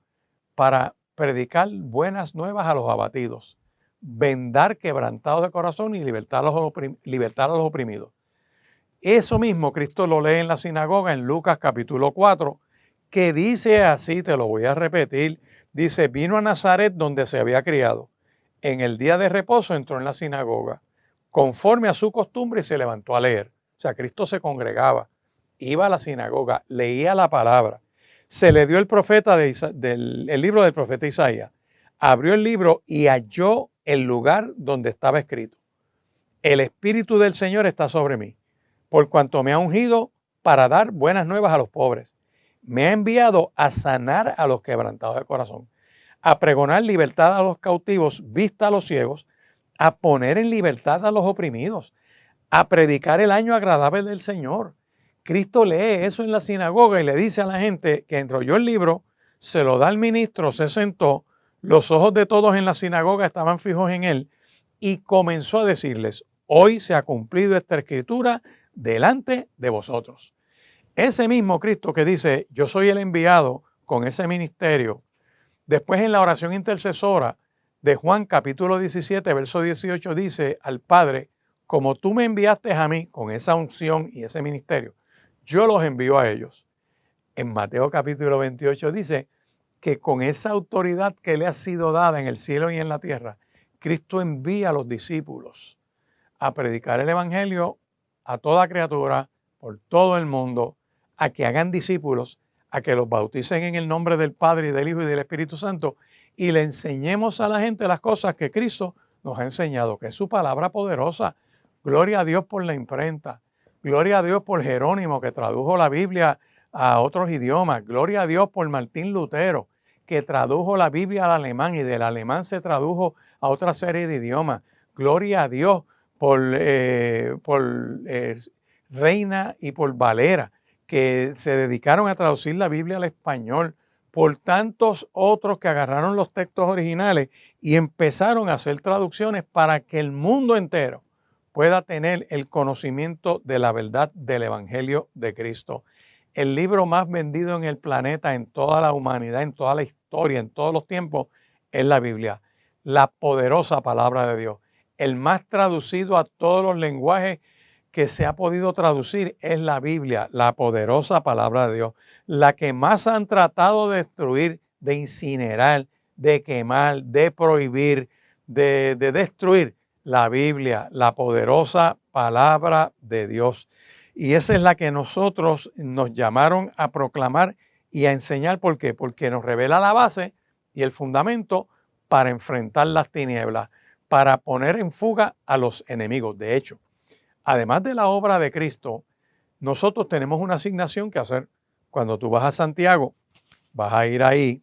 para predicar buenas nuevas a los abatidos, vendar quebrantados de corazón y libertar a los oprimidos. Eso mismo Cristo lo lee en la sinagoga en Lucas capítulo 4, que dice así, te lo voy a repetir, dice, vino a Nazaret donde se había criado. En el día de reposo entró en la sinagoga, conforme a su costumbre, y se levantó a leer. O sea, Cristo se congregaba, iba a la sinagoga, leía la palabra. Se le dio el libro del profeta Isaías. Abrió el libro y halló el lugar donde estaba escrito: el Espíritu del Señor está sobre mí, por cuanto me ha ungido para dar buenas nuevas a los pobres. Me ha enviado a sanar a los quebrantados de corazón, a pregonar libertad a los cautivos, vista a los ciegos, a poner en libertad a los oprimidos, a predicar el año agradable del Señor. Cristo lee eso en la sinagoga y le dice a la gente que enrolló el libro, se lo da al ministro, se sentó, los ojos de todos en la sinagoga estaban fijos en él y comenzó a decirles: hoy se ha cumplido esta escritura delante de vosotros. Ese mismo Cristo que dice, yo soy el enviado con ese ministerio, después en la oración intercesora de Juan capítulo 17, verso 18, dice al Padre: como tú me enviaste a mí con esa unción y ese ministerio, yo los envío a ellos. En Mateo capítulo 28 dice que con esa autoridad que le ha sido dada en el cielo y en la tierra, Cristo envía a los discípulos a predicar el evangelio a toda criatura por todo el mundo, a que hagan discípulos, a que los bauticen en el nombre del Padre y del Hijo y del Espíritu Santo, y le enseñemos a la gente las cosas que Cristo nos ha enseñado, que es su palabra poderosa. Gloria a Dios por la imprenta. Gloria a Dios por Jerónimo, que tradujo la Biblia a otros idiomas. Gloria a Dios por Martín Lutero, que tradujo la Biblia al alemán y del alemán se tradujo a otra serie de idiomas. Gloria a Dios por Reina y por Valera, que se dedicaron a traducir la Biblia al español, por tantos otros que agarraron los textos originales y empezaron a hacer traducciones para que el mundo entero pueda tener el conocimiento de la verdad del Evangelio de Cristo. El libro más vendido en el planeta, en toda la humanidad, en toda la historia, en todos los tiempos, es la Biblia, la poderosa palabra de Dios. El más traducido a todos los lenguajes que se ha podido traducir es la Biblia, la poderosa palabra de Dios, la que más han tratado de destruir, de incinerar, de quemar, de prohibir, de destruir. La Biblia, la poderosa palabra de Dios. Y esa es la que nosotros nos llamaron a proclamar y a enseñar. ¿Por qué? Porque nos revela la base y el fundamento para enfrentar las tinieblas, para poner en fuga a los enemigos. De hecho, además de la obra de Cristo, nosotros tenemos una asignación que hacer. Cuando tú vas a Santiago, vas a ir ahí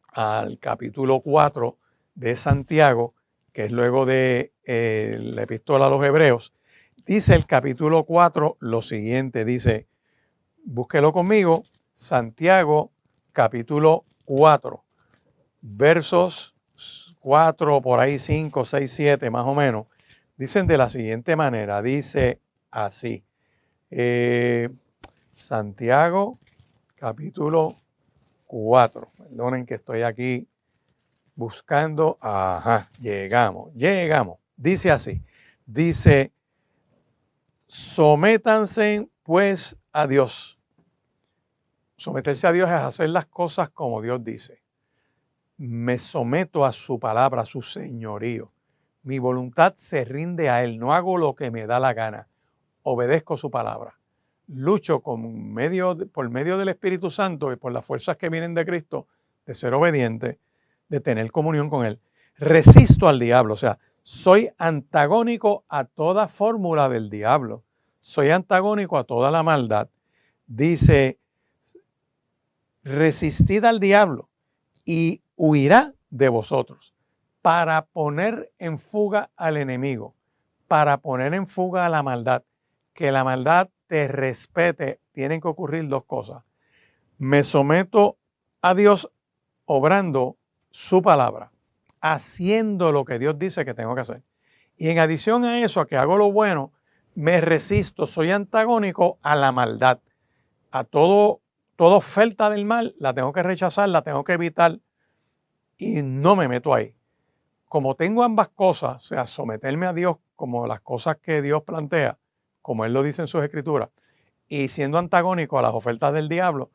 al capítulo 4 de Santiago, que es luego de la epístola a los Hebreos. Dice el capítulo 4 lo siguiente, dice, búsquelo conmigo, Santiago capítulo 4, versos 4, por ahí 5, 6, 7 más o menos, dicen de la siguiente manera, dice así, Santiago capítulo 4, perdonen que estoy aquí buscando, llegamos, dice así, dice, sométanse pues a Dios. Someterse a Dios es hacer las cosas como Dios dice. Me someto a su palabra, a su señorío. Mi voluntad se rinde a Él, no hago lo que me da la gana, obedezco su palabra. Lucho por medio del Espíritu Santo y por las fuerzas que vienen de Cristo, de ser obediente, de tener comunión con Él. Resisto al diablo, o sea, soy antagónico a toda fórmula del diablo. Soy antagónico a toda la maldad. Dice, resistid al diablo y huirá de vosotros, para poner en fuga al enemigo, para poner en fuga a la maldad. Que la maldad te respete, tienen que ocurrir dos cosas. Me someto a Dios obrando su palabra, haciendo lo que Dios dice que tengo que hacer. Y en adición a eso, a que hago lo bueno, me resisto, soy antagónico a la maldad. A toda oferta del mal la tengo que rechazar, la tengo que evitar, y no me meto ahí. Como tengo ambas cosas, o sea, someterme a Dios como las cosas que Dios plantea, como Él lo dice en sus escrituras, y siendo antagónico a las ofertas del diablo,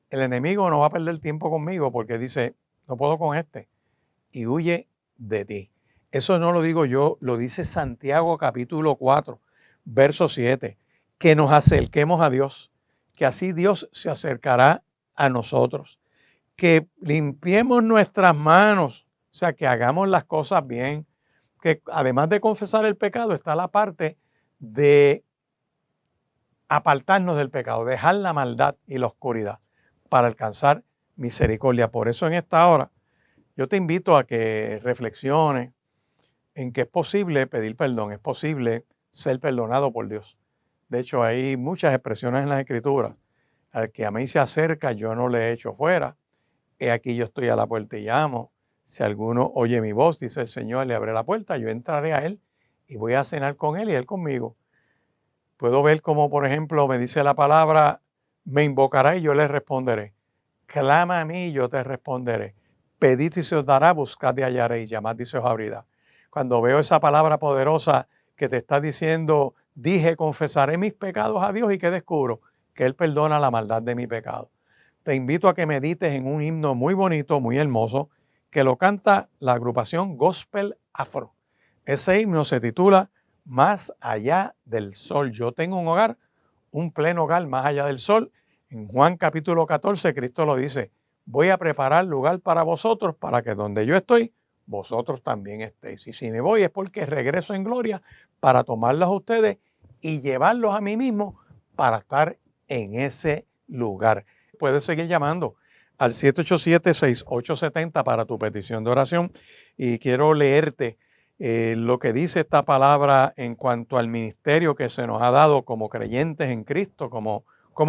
el enemigo no va a perder tiempo conmigo porque dice, no puedo con este, y huye de ti. Eso no lo digo yo, lo dice Santiago capítulo 4, verso 7, que nos acerquemos a Dios, que así Dios se acercará a nosotros, que limpiemos nuestras manos, o sea, que hagamos las cosas bien, que además de confesar el pecado está la parte de apartarnos del pecado, dejar la maldad y la oscuridad para alcanzar misericordia. Por eso en esta hora yo te invito a que reflexiones en que es posible pedir perdón, es posible ser perdonado por Dios. De hecho, hay muchas expresiones en las Escrituras. Al que a mí se acerca, yo no le echo fuera. He aquí yo estoy a la puerta y llamo. Si alguno oye mi voz, dice el Señor, le abre la puerta, yo entraré a él y voy a cenar con él y él conmigo. Puedo ver como, por ejemplo, me dice la palabra, me invocará y yo le responderé. Clama a mí y yo te responderé. Pedid y se os dará, buscad y hallaréis, llamad y se os abrirá. Cuando veo esa palabra poderosa que te está diciendo, dije, confesaré mis pecados a Dios y que descubro que Él perdona la maldad de mi pecado. Te invito a que medites en un himno muy bonito, muy hermoso, que lo canta la agrupación Gospel Afro. Ese himno se titula Más allá del sol. Yo tengo un hogar, un pleno hogar más allá del sol. En Juan capítulo 14, Cristo lo dice, voy a preparar lugar para vosotros, para que donde yo estoy, vosotros también estéis. Y si me voy es porque regreso en gloria para tomarlos a ustedes y llevarlos a mí mismo para estar en ese lugar. Puedes seguir llamando al 787-6870 para tu petición de oración y quiero leerte lo que dice esta palabra en cuanto al ministerio que se nos ha dado como creyentes en Cristo, como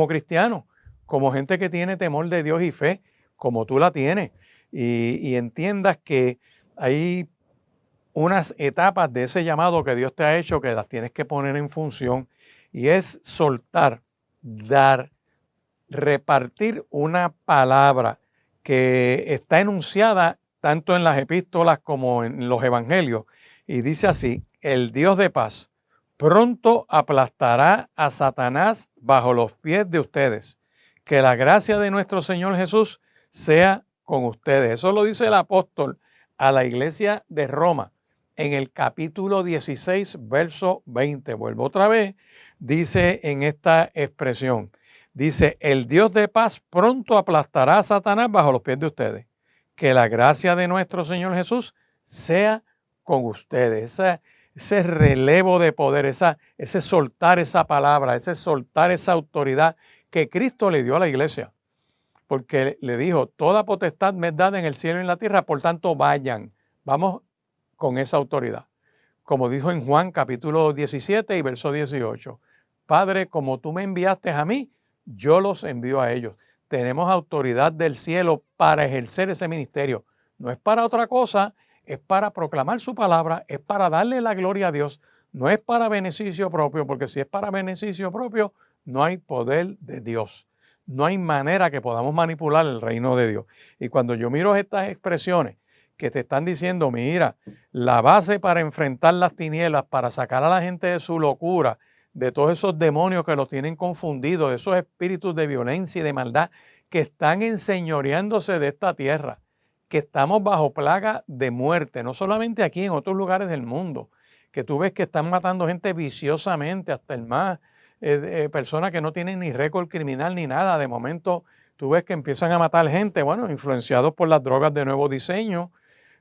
cristianos, como gente que tiene temor de Dios y fe, como tú la tienes, y entiendas que hay unas etapas de ese llamado que Dios te ha hecho que las tienes que poner en función, y es soltar, dar, repartir una palabra que está enunciada tanto en las epístolas como en los evangelios, y dice así, el Dios de paz pronto aplastará a Satanás bajo los pies de ustedes. Que la gracia de nuestro Señor Jesús sea con ustedes. Eso lo dice el apóstol a la iglesia de Roma en el capítulo 16, verso 20. Vuelvo otra vez, dice en esta expresión, dice, el Dios de paz pronto aplastará a Satanás bajo los pies de ustedes. Que la gracia de nuestro Señor Jesús sea con ustedes. Ese relevo de poder, ese soltar esa palabra, ese soltar esa autoridad que Cristo le dio a la iglesia. Porque le dijo, toda potestad me es dada en el cielo y en la tierra, por tanto vayan, vamos con esa autoridad. Como dijo en Juan capítulo 17 y verso 18, Padre, como tú me enviaste a mí, yo los envío a ellos. Tenemos autoridad del cielo para ejercer ese ministerio. No es para otra cosa, es para proclamar su palabra, es para darle la gloria a Dios, no es para beneficio propio, porque si es para beneficio propio, no hay poder de Dios. No hay manera que podamos manipular el reino de Dios. Y cuando yo miro estas expresiones que te están diciendo, mira, la base para enfrentar las tinieblas, para sacar a la gente de su locura, de todos esos demonios que los tienen confundidos, de esos espíritus de violencia y de maldad que están enseñoreándose de esta tierra, que estamos bajo plaga de muerte, no solamente aquí, en otros lugares del mundo, que tú ves que están matando gente viciosamente, hasta el más, personas que no tienen ni récord criminal ni nada, de momento tú ves que empiezan a matar gente, bueno, influenciados por las drogas de nuevo diseño,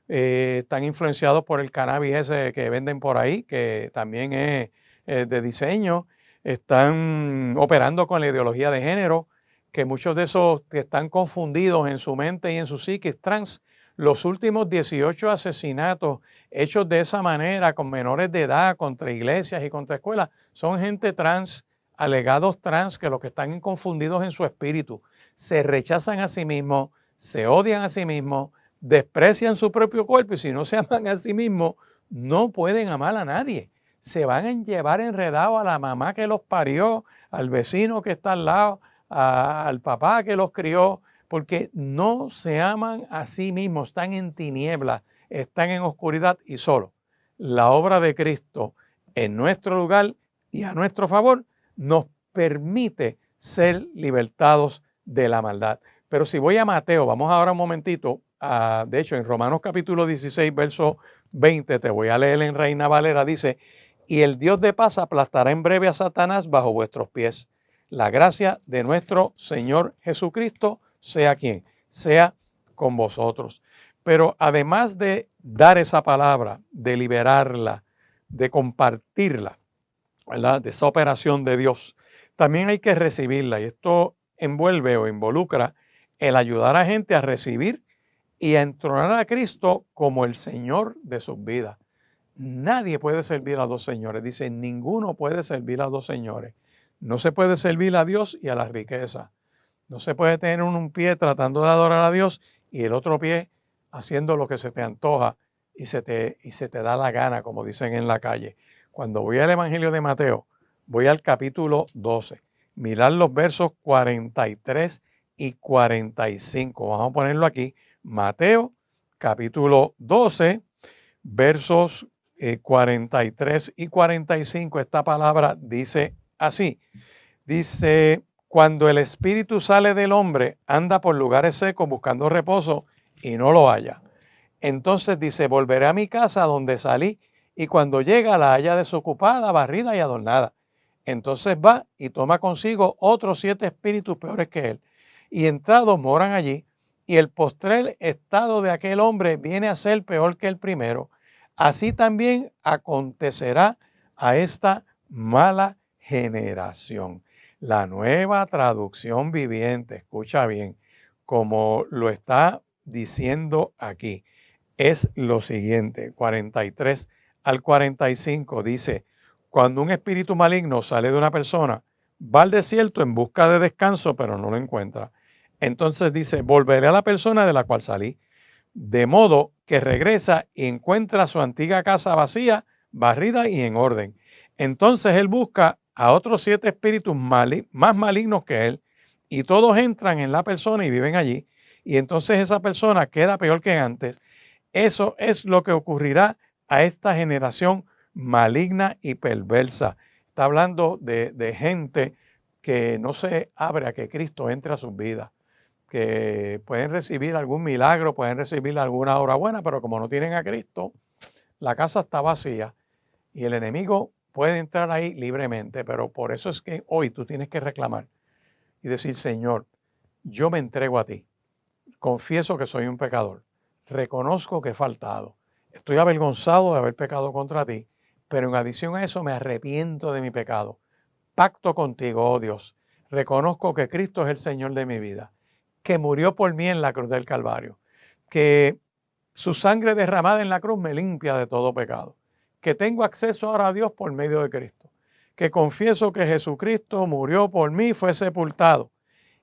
están influenciados por el cannabis ese que venden por ahí, que también es de diseño, están operando con la ideología de género, que muchos de esos que están confundidos en su mente y en su psiquis trans, los últimos 18 asesinatos hechos de esa manera con menores de edad, contra iglesias y contra escuelas, son gente trans, alegados trans, que los que están confundidos en su espíritu, se rechazan a sí mismos, se odian a sí mismos, desprecian su propio cuerpo y si no se aman a sí mismos, no pueden amar a nadie. Se van a llevar enredados a la mamá que los parió, al vecino que está al lado, al papá que los crió, porque no se aman a sí mismos, están en tinieblas, están en oscuridad y solo la obra de Cristo en nuestro lugar y a nuestro favor nos permite ser libertados de la maldad. Pero si voy a Mateo, vamos ahora un momentito, de hecho en Romanos capítulo 16, verso 20, te voy a leer en Reina Valera, dice, y el Dios de paz aplastará en breve a Satanás bajo vuestros pies. La gracia de nuestro Señor Jesucristo sea quien, sea con vosotros. Pero además de dar esa palabra, de liberarla, de compartirla, ¿verdad? De esa operación de Dios, también hay que recibirla. Y esto envuelve o involucra el ayudar a gente a recibir y a entronar a Cristo como el Señor de sus vidas. Nadie puede servir a dos señores. Dice, ninguno puede servir a dos señores. No se puede servir a Dios y a la riqueza. No se puede tener un pie tratando de adorar a Dios y el otro pie haciendo lo que se te antoja y se te da la gana, como dicen en la calle. Cuando voy al Evangelio de Mateo, voy al capítulo 12. Mirad los versos 43 y 45. Vamos a ponerlo aquí. Mateo, capítulo 12, versos 43 y 45. Esta palabra dice así. Dice, cuando el espíritu sale del hombre, anda por lugares secos buscando reposo y no lo halla. Entonces dice, volveré a mi casa donde salí y cuando llega la halla desocupada, barrida y adornada. Entonces va y toma consigo otros 7 espíritus peores que él. Y entrados moran allí y el postrer estado de aquel hombre viene a ser peor que el primero. Así también acontecerá a esta mala generación. La Nueva Traducción Viviente, escucha bien, como lo está diciendo aquí, es lo siguiente, 43 al 45 dice, cuando un espíritu maligno sale de una persona, va al desierto en busca de descanso, pero no lo encuentra. Entonces dice, volveré a la persona de la cual salí, de modo que regresa y encuentra su antigua casa vacía, barrida y en orden. Entonces él busca a otros 7 espíritus más malignos que él, y todos entran en la persona y viven allí, y entonces esa persona queda peor que antes. Eso es lo que ocurrirá a esta generación maligna y perversa. Está hablando de gente que no se abre a que Cristo entre a sus vidas, que pueden recibir algún milagro, pueden recibir alguna obra buena, pero como no tienen a Cristo, la casa está vacía y el enemigo puede entrar ahí libremente. Pero por eso es que hoy tú tienes que reclamar y decir, Señor, yo me entrego a ti. Confieso que soy un pecador. Reconozco que he faltado. Estoy avergonzado de haber pecado contra ti, pero en adición a eso me arrepiento de mi pecado. Pacto contigo, oh Dios. Reconozco que Cristo es el Señor de mi vida, que murió por mí en la cruz del Calvario, que su sangre derramada en la cruz me limpia de todo pecado, que tengo acceso ahora a Dios por medio de Cristo, que confieso que Jesucristo murió por mí, fue sepultado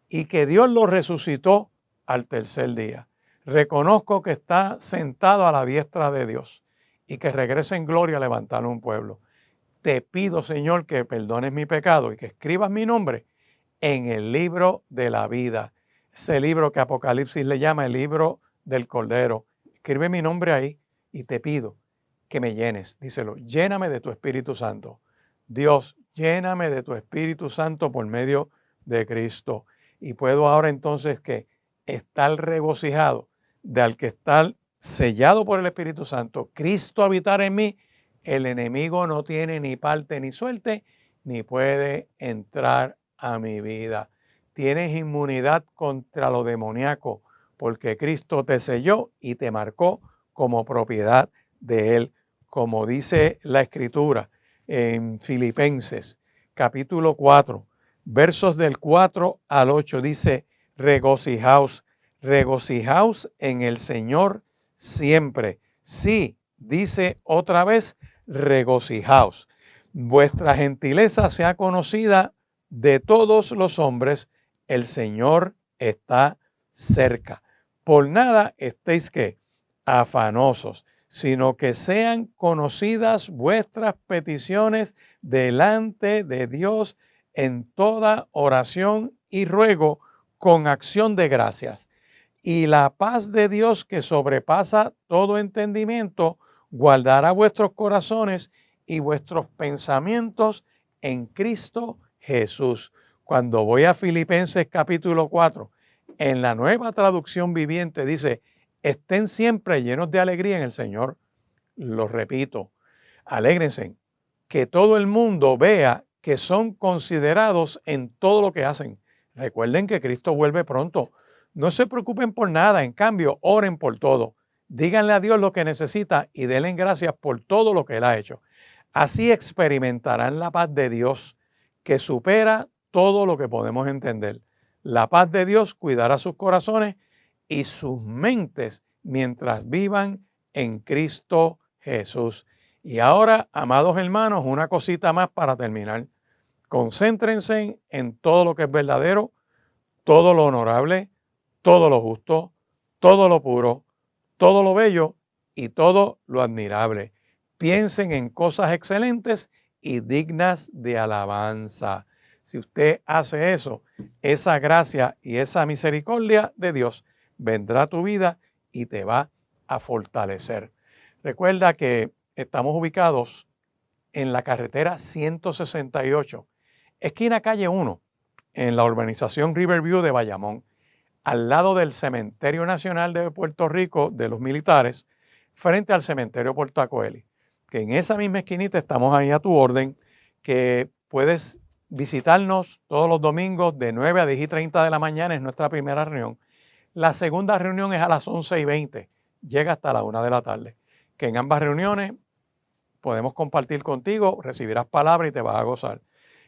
y que Dios lo resucitó al tercer día. Reconozco que está sentado a la diestra de Dios y que regresa en gloria a levantar un pueblo. Te pido, Señor, que perdones mi pecado y que escribas mi nombre en el libro de la vida. Ese libro que Apocalipsis le llama el libro del Cordero. Escribe mi nombre ahí y te pido que me llenes. Díselo, lléname de tu Espíritu Santo. Dios, lléname de tu Espíritu Santo por medio de Cristo. Y puedo ahora entonces que estar regocijado de al que estar sellado por el Espíritu Santo, Cristo habitar en mí, el enemigo no tiene ni parte ni suerte, ni puede entrar a mi vida. Tienes inmunidad contra lo demoníaco, porque Cristo te selló y te marcó como propiedad de Él, como dice la Escritura en Filipenses, capítulo 4, versos del 4 al 8, dice, regocijaos, regocijaos en el Señor siempre. Sí, dice otra vez, regocijaos. Vuestra gentileza sea conocida de todos los hombres, el Señor está cerca. Por nada estéis que afanosos, sino que sean conocidas vuestras peticiones delante de Dios en toda oración y ruego con acción de gracias. Y la paz de Dios que sobrepasa todo entendimiento, guardará vuestros corazones y vuestros pensamientos en Cristo Jesús. Cuando voy a Filipenses capítulo 4, en la Nueva Traducción Viviente dice, estén siempre llenos de alegría en el Señor. Lo repito, alégrense, que todo el mundo vea que son considerados en todo lo que hacen. Recuerden que Cristo vuelve pronto. No se preocupen por nada, en cambio, oren por todo. Díganle a Dios lo que necesita y denle gracias por todo lo que Él ha hecho. Así experimentarán la paz de Dios que supera todo lo que podemos entender. La paz de Dios cuidará sus corazones y sus mentes mientras vivan en Cristo Jesús. Y ahora, amados hermanos, una cosita más para terminar. Concéntrense en todo lo que es verdadero, todo lo honorable, todo lo justo, todo lo puro, todo lo bello y todo lo admirable. Piensen en cosas excelentes y dignas de alabanza. Si usted hace eso, esa gracia y esa misericordia de Dios vendrá a tu vida y te va a fortalecer. Recuerda que estamos ubicados en la carretera 168, esquina calle 1, en la urbanización Riverview de Bayamón, al lado del Cementerio Nacional de Puerto Rico de los Militares, frente al Cementerio Puerto Acoeli. Que en esa misma esquinita estamos ahí a tu orden, que puedes visitarnos todos los domingos de 9 a 10:30 de la mañana, es nuestra primera reunión. La segunda reunión es a las 11:20, llega hasta la 1 de la tarde. Que en ambas reuniones podemos compartir contigo, recibirás palabra y te vas a gozar.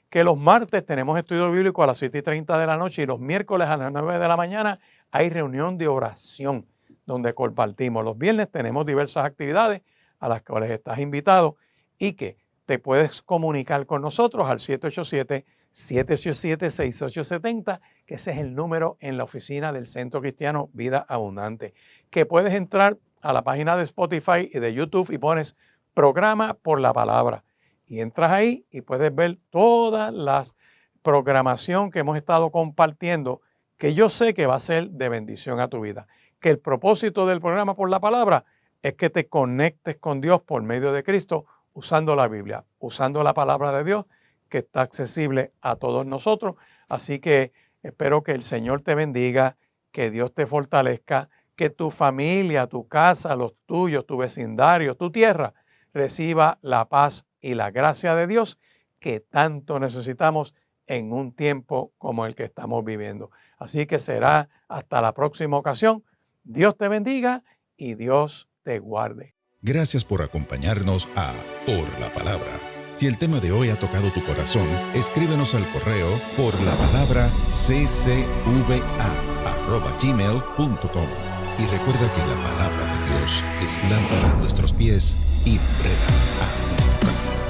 Que los martes tenemos estudio bíblico a las 7:30 de la noche y los miércoles a las 9 de la mañana hay reunión de oración donde compartimos. Los viernes tenemos diversas actividades a las cuales estás invitado y que te puedes comunicar con nosotros al 787-787-6870, que ese es el número en la oficina del Centro Cristiano Vida Abundante. Que puedes entrar a la página de Spotify y de YouTube y pones Programa por la Palabra. Y entras ahí y puedes ver todas las programación que hemos estado compartiendo, que yo sé que va a ser de bendición a tu vida. Que el propósito del programa por la palabra es que te conectes con Dios por medio de Cristo usando la Biblia, usando la palabra de Dios que está accesible a todos nosotros. Así que espero que el Señor te bendiga, que Dios te fortalezca, que tu familia, tu casa, los tuyos, tu vecindario, tu tierra reciba la paz y la gracia de Dios que tanto necesitamos en un tiempo como el que estamos viviendo. Así que será hasta la próxima ocasión. Dios te bendiga y Dios te guarde. Gracias por acompañarnos a Por la Palabra. Si el tema de hoy ha tocado tu corazón, escríbenos al correo porlapalabraccva@gmail.com. Y recuerda que la palabra de Dios es lámpara a nuestros pies y brega a nuestro camino.